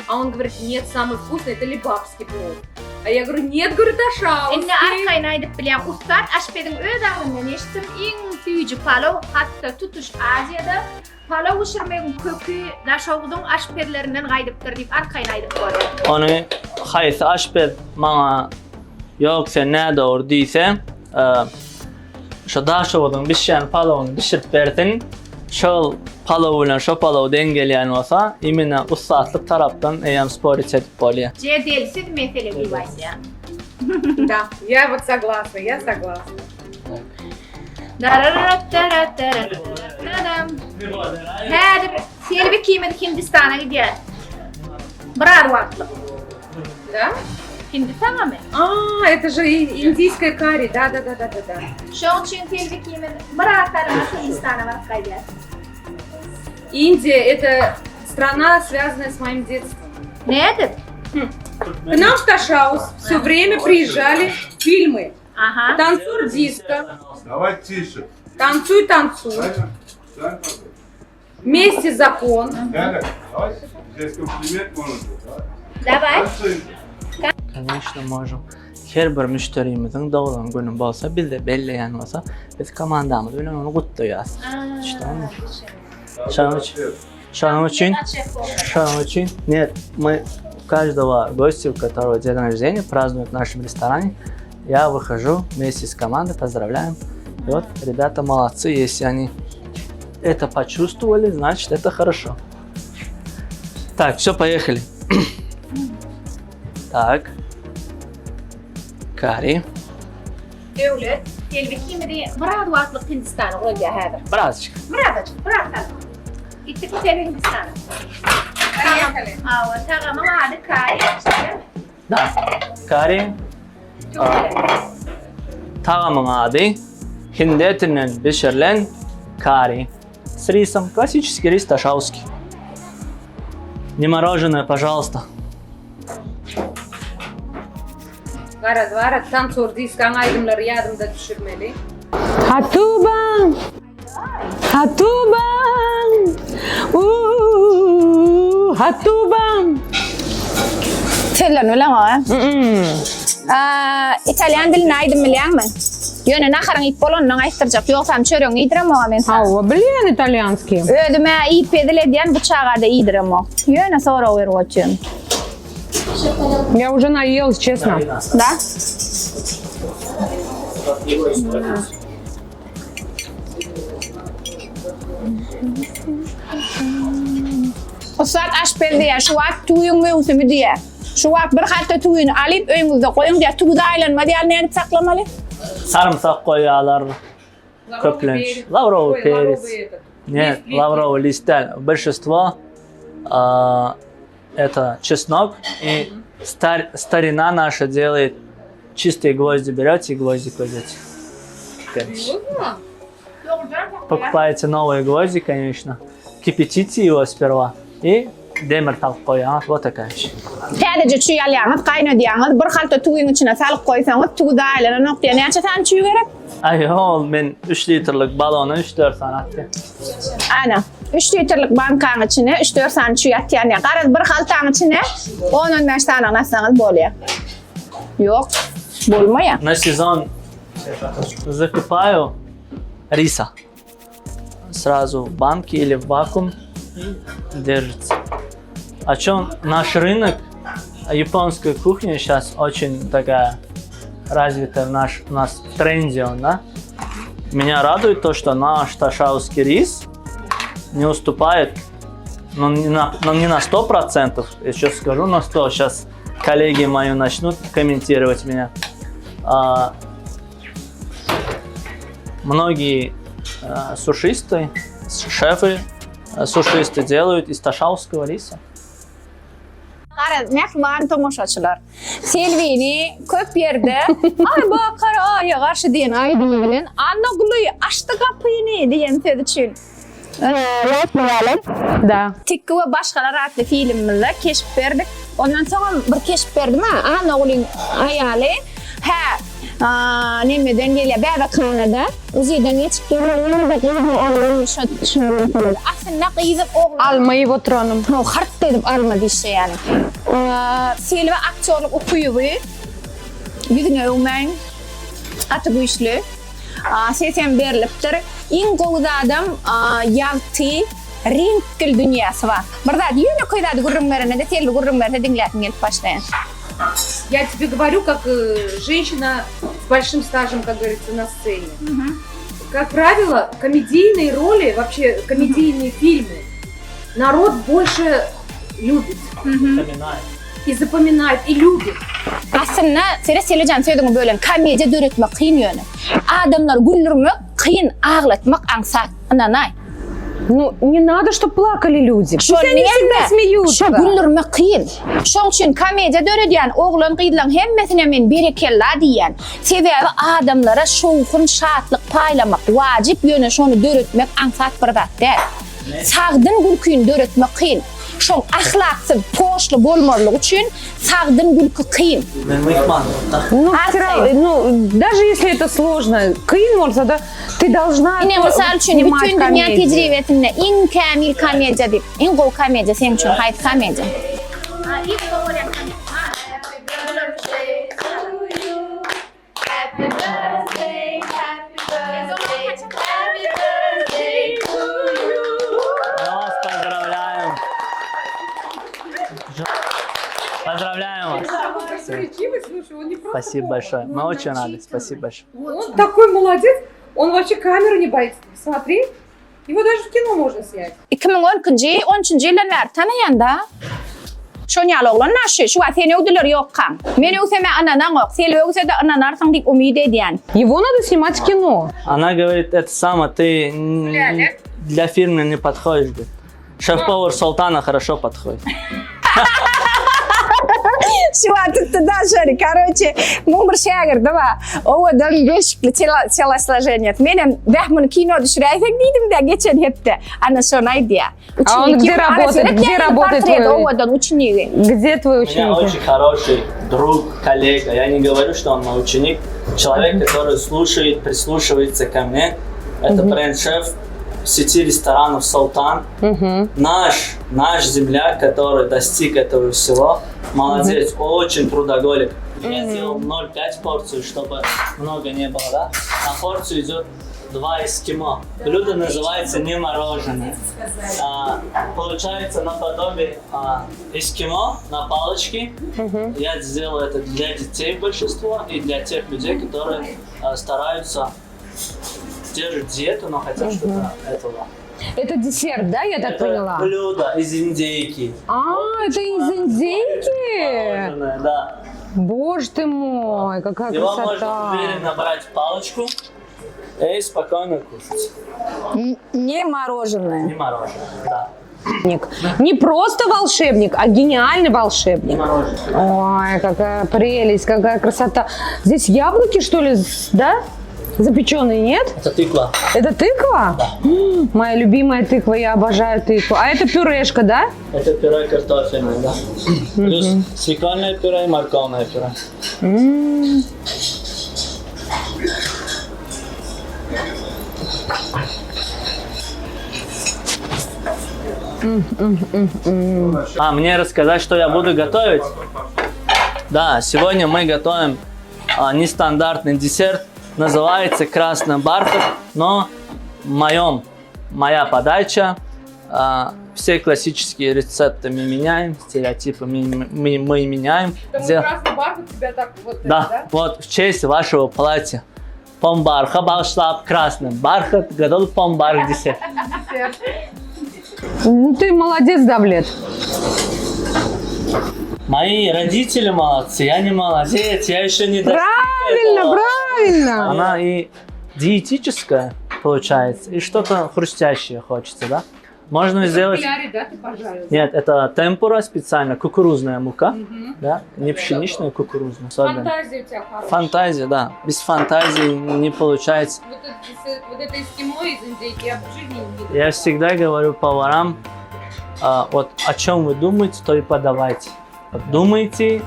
А он говорит, нет, самый вкусный это либабский плов. А я говорю, нет, говорю, Инne ташаузский. arkayın aydıp bilen ustad aşpedin ödağından eşittim en büyücü palav hatta tutuş Aziyada palav uşurmayın kökü Taşavuz'un aşpedlerinden gaydıptır deyip arkayın aydıp koydu. Onu hayse aşped bana yoksa ne doğru değilse şu Taşavuz'un pişen palavını pişirip verdin. Şu palavıyla şu palavı dengeleyen olsa imine ustadlık taraftan eyyam spor içedip oluyor. Ce delisi mesele bir var ya. Да, я вот согласна, я согласна. Her selvi kıymet Hindistan'a gidiyor. Birer vakitlik. Да? Hindistan'a mı? А, это же индийская карри, да. Şoň için selvi kıymet birer tarafa Hindistan'a varıp gidiyor. Индия это страна, связанная с моим детством. Nedir? К нам в Ташауз все время приезжали фильмы. Aha. Танцур диско, Давай тише. танцуй, танцуй, Саня, Саня, вместе закон. Саня, давай здесь комплимент можно. Давай. Танцуй. Конечно, можем. Her bir müşterimizin doğulan günü bolsa biz de belleyen olsa biz komandamız bilen onu kutluyoruz. İşte onu. Шану очень. Нет, мы каждого гостя, у которого день рождения, празднуют в нашем ресторане. Я выхожу вместе с командой, поздравляем. И вот ребята молодцы, если они это почувствовали, значит это хорошо. Так, все, поехали. Так. Карри. Devlet, selvi kıymeti birer vakitlik Hindistan'a koydu hadi. Браточка. Bırak. Gittik selvi Hindistan'a. Поехали. Tamam hadi kayı. Да. Карри. Çok güzel. Tağımın adı hindi etinden pişirilen карри. С рисом. Классический рис ташауский. Не мороженое, пожалуйста. Var, tanцур диско ayrımları yardımda düşürmeli. Хатуба! Хатуба! Хатуба! Tellen bilen o. İtalyan dilini aydın bilen mi? Yönü naxarın ip bolondan aytırjak. Yoksam çörüň iýdirem o men sen. Ау, блин, итальянский. Ödüme ip edile diýen bıçağa da iýdirem o. Yönü sonra ver oçun. Я уже наелась, честно. Da? Usat aşper diye şu wagt tuýuň möwsümi diye. Şu wagt bir hatda tuýuny alyp öňüňizde goýuň diye tuğda aýlanma diýär näme saklamaly? Sarımsak koyarlar. Köplenç. Лавровый перец. Нет, лавровый листья. Большинство это чеснок. И старина наша делает чистые гвозди. Берете и гвозди кладете. Перец. Покупаете новые гвозди, конечно. Кипятите его сперва. И demir talıp koyuyorsunuz. Вот такая şey. Täze çüy alýaňyz, gaýna diýäňiz, bir halta tuýuň içine salyp goýsaňyz, tuğda aýlana noktaýa näçe tane çüy gerek? Ayol, men 3 litrlik balonu 3-4 tane attım. Ana, 3 litrlik bankaň içine 3-4 tane çüy atýan ýa. Garaz bir haltaň içine 10-15 tane atsaňyz bolýar. Yok, bolmaýar. На сезон закупаю риса. Сразу в банке или в вакуум держится. А чё наш рынок, японская кухня сейчас очень такая развитая, у нас в тренде он, да? Меня радует то, что наш ташаускый рис не уступает, но не на 100%, я сейчас скажу на 100%, сейчас коллеги мои начнут комментировать меня. Многие сушисты, шефы, suşisti делают из ташауского риса. Garaz, mehman tomoşaçylar. Selvini köp ýerde ay bakar aýa garşy diýen aýdymy bilen anna guly açdy gapyny diýen söz üçin. Да. Tikki we başgalar atly filmimizde keşip berdik. Ondan soň bir keşip berdim ha. Anna gulyň aýaly nemeden gelýär bäbekhanada. Özüden geçip gelýär. Aslında gyzyk oglan. Alma его троном. No, hart edip alma diýse ýani. Selve aktörlük okuýuby. Yüzüne öwmen. Aty güýçlü. Sesen berilipdir. Iň gowda adam ýagty renkli dünýäsi bar. Bir zat ýöne koýdady gurrunlarına da selvi gurrunlarına diňläp gelip başlaýan. Я тебе говорю, как женщина с большим стажем, как говорится, на сцене. Как правило, комедийные роли, вообще комедийные фильмы, народ больше любит и запоминает, и любит. Aslında Selcan söýdiňi bölen komediýa döretmek kyn ýöne. Adamlar güldürmek kyn, aglatmak aňsat. Ananay. Ну, не надо, чтобы плакали люди. Пусть Şol они всегда смеются. Şo güldürmek kyn. Şoň üçin komediýa döredýän oglan gyýdylan hemmesine men berekella diýen. Sebebi adamlara şowkun şatlyk paýlamak wajip ýöne şonu döretmek aňsat bir zat däl. Sagdyn gülküň döretmek kyn. Şoň ahlaksyz, poşly bolmalyk üçin sagdyn gülkü kyn. Men mehman. Ну, даже если это сложно, кыйын болса да, ты должна Ine misal üçin bütün dünýä tejribesinde iň kämil komediýa diýip, iň gowy komediýa sen üçin haýt komediýa. Я вас поздравляю. Поздравляем вас. Красноречивый, слушай, он не просто. Спасибо большое. Мы очень рады. Спасибо большое. Он такой молодец, он вообще камеру не боится. Смотри, его даже в кино можно снять. 2012-nji, 13-nji ýyllar tanaýanda. Şo ýaly oglan naşy, şu sen öwdiler ýokkaň. Men öwseme anadan ok, sen öwse de ananarsyň diýip umyd edýän. Его надо снимать в кино. Она говорит, это само, ты для фильма не подходишь. Говорит. Шеф-повар Султана хорошо подходит. Şu atykda da şöyle, короче, mun bir şagirdi ba. O adam beşikli telosложение. Menem bähmuni kino düşüräýsek diýdim de geçen hepde. Ana şonu aýdýa. А он где работает? Где работает O твой? adam учениги. Где твой У меня ученик? очень хороший друг, коллега. Я не говорю, что он мой ученик. Человек, который слушает, прислушивается ко мне. Это бренд-шеф сети ресторанов «Султан». Наш земляк, который достиг этого всего. Молодец, очень трудоголик. Я сделал 0,5 порцию, чтобы много не было, да? На порцию идет 2 эскимо. Блюдо называется не мороженое. Получается наподобие эскимо на палочке. Я сделал это для детей большинство и для тех людей, которые стараются держать диету, но хотят что-то этого. Это десерт, да, я так поняла? Это блюдо из индейки. Это из индейки? Мороженое, да. Боже ты мой, какая Его можно красота. уверенно брать палочку и спокойно кушать. Не мороженое. Не мороженое, да. Не просто волшебник, а гениальный волшебник. Мороженое. Ой, какая прелесть, какая красота. Здесь яблоки, что ли, да? Запеченные, нет? Это тыква. Это тыква? Да. Моя любимая тыква, я обожаю тыкву. А это пюрешка, да? Это пюре картофельное, да. Плюс свекольное пюре и морковное пюре. Мне рассказать, что я буду готовить? Да, сегодня мы готовим нестандартный десерт. Называется красный бархат, но моя подача. Все классические рецепты мы меняем, стереотипы мы меняем. Красный бархат тебя так вот Да, да? вот в честь вашего платья. Помбарха балшлап, красный бархат, гадол помбарх десерт. Ну ты молодец, Давлет. Мои родители молодцы, я не молодец, я еще не достиг Правильно, этого. правильно. Она и диетическая получается, и что-то хрустящее хочется, да? Можно сделать... Кляри, да, ты пожарил? Нет, это темпура специально, кукурузная мука, да? Не пшеничная, кукурузная. Особенно. Фантазия у тебя хорошая. Фантазия, да. Без фантазии не получается. Вот это эскимо из индейки я в жизни не видела. Я всегда говорю поварам, вот о чем вы думаете, то и подавайте. Вот думаете,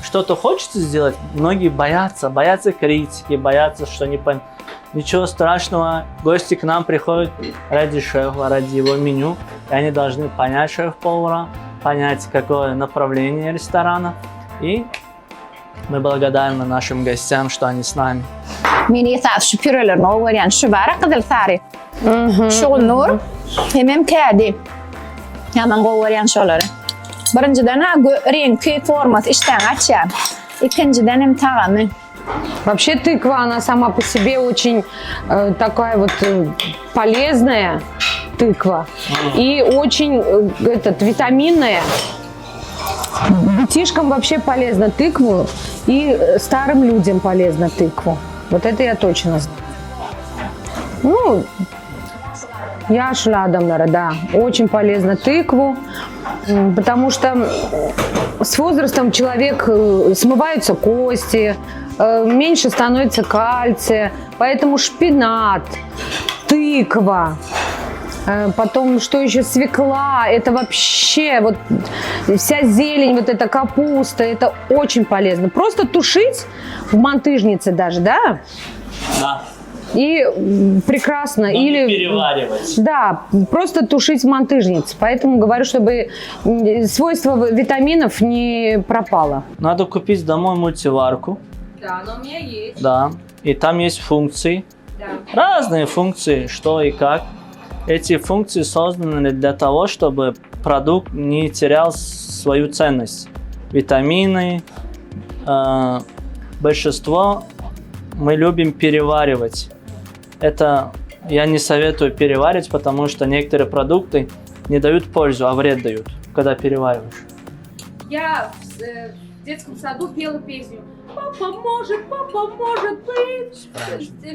что-то хочется сделать, многие боятся критики, боятся, что не поймут. Ничего страшного, гости к нам приходят ради шефа, ради его меню, и они должны понять шеф-повара, понять, какое направление ресторана, и мы благодарны нашим гостям, что они с нами. Meni tash püreler no varian shubara qadal sari. Shugul nur hemem kadi. Yaman go varian sholar. Birinchidan reng kök format ishdan açar. Ikkinchidan ham tag'ami. Вообще тыква, она сама по себе очень такая вот полезная тыква. И очень витаминная. Детишкам вообще полезно тыкву. И старым людям полезно тыкву. Вот это я точно знаю. Ну, я шладамнара, да. Очень полезно тыкву. Потому что с возрастом человек смываются кости, меньше становится кальция, поэтому шпинат, тыква, потом что еще, свекла, это вообще вот вся зелень, вот эта капуста, это очень полезно. Просто тушить в мантыжнице даже, да? Да. И прекрасно. Но или не переваривать. Да, просто тушить в мантыжнице. Поэтому говорю, чтобы свойство витаминов не пропало. Надо купить домой мультиварку. Да, но у меня есть. Да. И там есть функции. Да. Разные функции, что и как. Эти функции созданы для того, чтобы продукт не терял свою ценность. Витамины, большинство мы любим переваривать. Это я не советую переваривать, потому что некоторые продукты не дают пользу, а вред дают, когда перевариваешь. Я в детском саду пела песню. Папа может быть,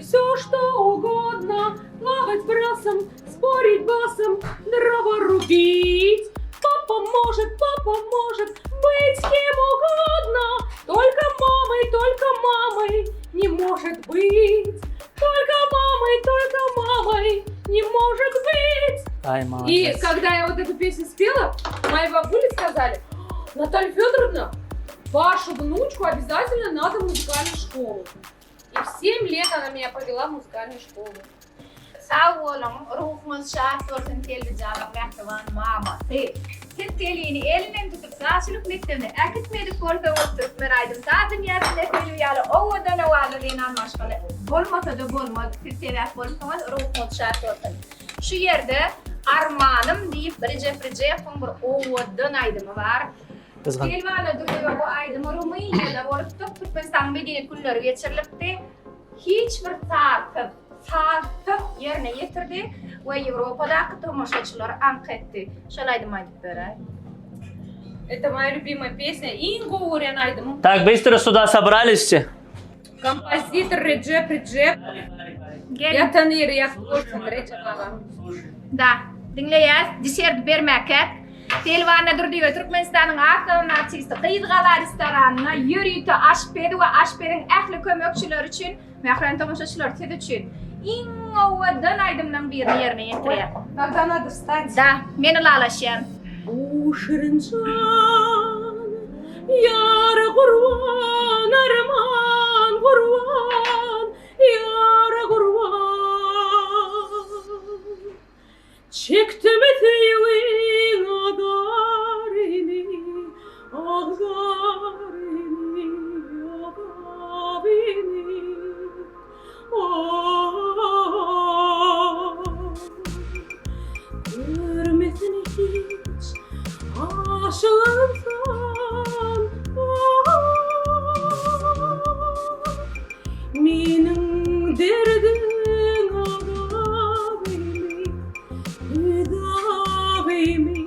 все что угодно. Плавать брасом, спорить басом, дрова рубить. Папа может быть кем угодно. Только мамой не может быть. Только мамой не может быть. Ай, И молодец. когда я вот эту песню спела, мои бабули сказали: Наталья Федоровна, вашу внучку обязательно надо в музыкальную школу. И в 7 лет она меня повела в музыкальную школу. Sağ olun, ruhumuz şad olsun televizyon kahraman maması. Siz telini elinden tutup sağçılık mektebine akıtmedik orta oturup meraydım. Zaten yerinde televizyon ovadan ovadan anlaşmalı. Olmasa da bulmadı, siz telef bulsanız ruhumuz şad olsun. Şu yerde armağanım deyip Recep bir ovadan aydımı var. Televizyon duruyor bu aydımı Rumeli'de olup Türkmenistan medeni kulları geçirilipti. Hiçbir saatı yerine getirdi ve Avrupa'daki tomoshachilar anketti. Şalaydım aydık beri. Это моя любимая песня. Инго Урянайдым. Так, быстро сюда собрались все. Композитор Реджеп. Gelin. Я tanır ya olsun Recep Ağa. Da, dinleyiz. Dışarıda bir maket. Televizyon duruyor. Türkmenistan'ın akıllı artisti. Kıyıdğalar restoranına yürüyütü aşpedi ve aşpedin ehli kömekçiler için mehran tomoshachilar için. İngo ve danaydımdan birini yerine getiriyor. Тогда надо встать. Da, meni lalaşan. Ушырынжан, яр құрван, арман құрван, яр құрван. Çektim eteğin ağdarini, ağdarini, ağdarini. Görmesin hiç aşığımsan Menin derdim ağabeyimi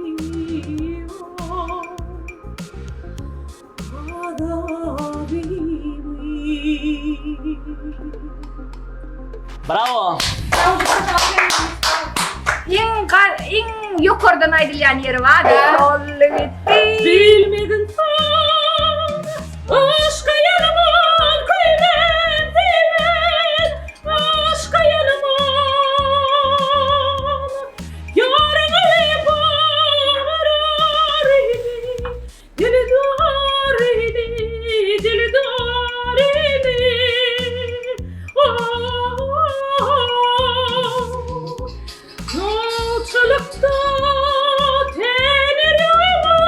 Bravo. İn yukarıdan aydılyan yeri var. Ollu bitti. Bilmedin sen aşka yanıman kıymet değmen aşka yanıman yarın alayıp ararini dili darini dili darini Yolculukta tenir yaman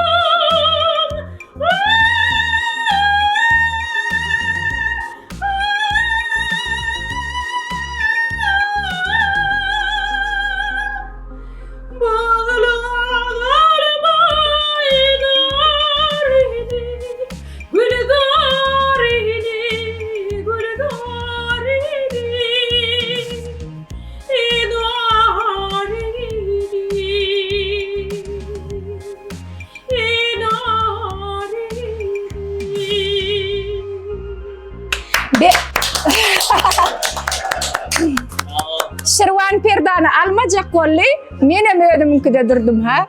Şirvan perdana almacak kolli. Mene ödüm kide durdum ha.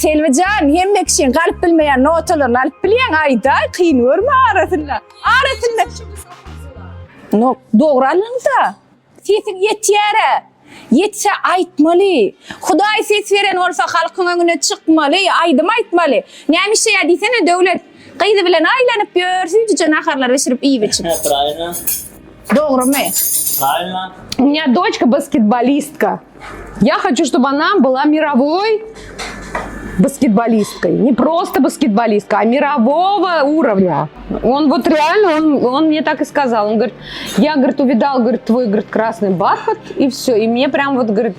Televizyon yemek için kalp bilmeyen notalarını alıp bilen ayda kıyınıyor mu arasında? No, doğru anlamda. Sesin yetiyere. Yetse aytmalı. Huday ses veren olsa halkın önüne çıkmalı. Aydım aytmalı. Neymiş ya desene devlet. Kıydı bilen aylanıp görsün. Canakarlar veşirip iyi biçim. Правильно. Doğru mu? Правильно. У меня дочка баскетболистка. Я хочу, чтобы она была мировой баскетболисткой. Не просто баскетболистка, а мирового уровня. Он вот реально, он мне так и сказал. Он говорит, я, говорит, увидал, говорит, твой, говорит, красный бархат, и все. И мне прям вот, говорит,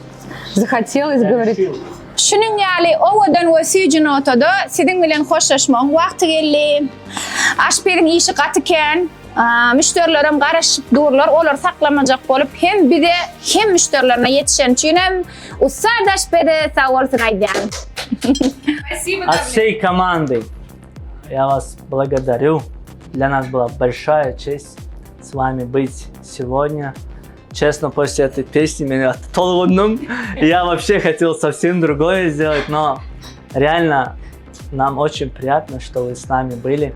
захотелось, говорит... Şunun yali ovadan ve sücün otada sizin bilen hoşlaşmak vakti geldi. Aşperin işi katıken müşterilerim qarashıp durlar, olar saklamacak olup hem bir de hem müşterilerine yetişen için hem ustad aşpede sağ olsun aydan. Спасибо, От всей команды я вас благодарю. Для нас была большая честь с вами быть сегодня. Честно, после этой песни меня толкнул. Я вообще хотел совсем другое сделать, но реально нам очень приятно, что вы с нами были.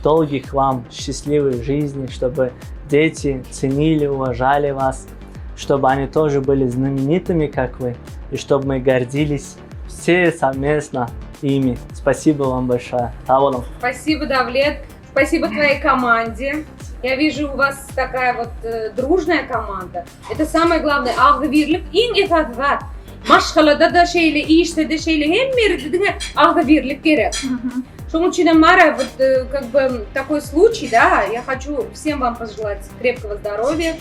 Долгих вам счастливой жизни, чтобы дети ценили, уважали вас, чтобы они тоже были знаменитыми, как вы, и чтобы мы гордились все совместно ими. Спасибо вам большое. Таволом. Спасибо, Давлет. Спасибо твоей команде. Я вижу у вас такая вот дружная команда. Это самое главное. Ağdabirlik eng esasıdır. Maşgalada da şeyle, işte de şeyle hem yerde ağdabirlik gerek. Что очень Мара, вот как бы такой случай, да, я хочу всем вам пожелать крепкого здоровья.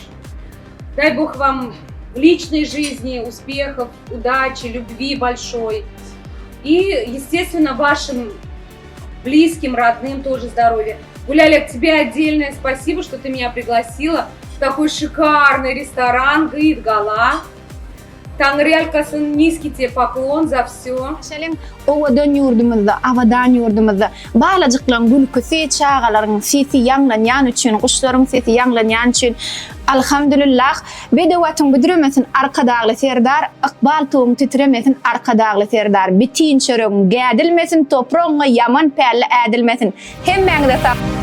Дай Бог вам в личной жизни успехов, удачи, любви большой. И, естественно, вашим близким, родным тоже здоровья. Гуляля, тебе отдельное спасибо, что ты меня пригласила в такой шикарный ресторан Гид Гала. Tanrıyalkasın, nizki тебе поклон за все. Selim owadan yurdumuzda, avadan yurdumuzda balacıklan gülküsi çağaların sisi yanlanyan üçün, kuşların sisi yanlanyan üçün alhamdulillah bedevatın büdürmesin arkadağlı serdar, ıqbal tuğum titremesin arkadağlı serdar, bitin çörün gədilmesin, toprağına yaman pəli ədilmesin. Hemmeğde sağ.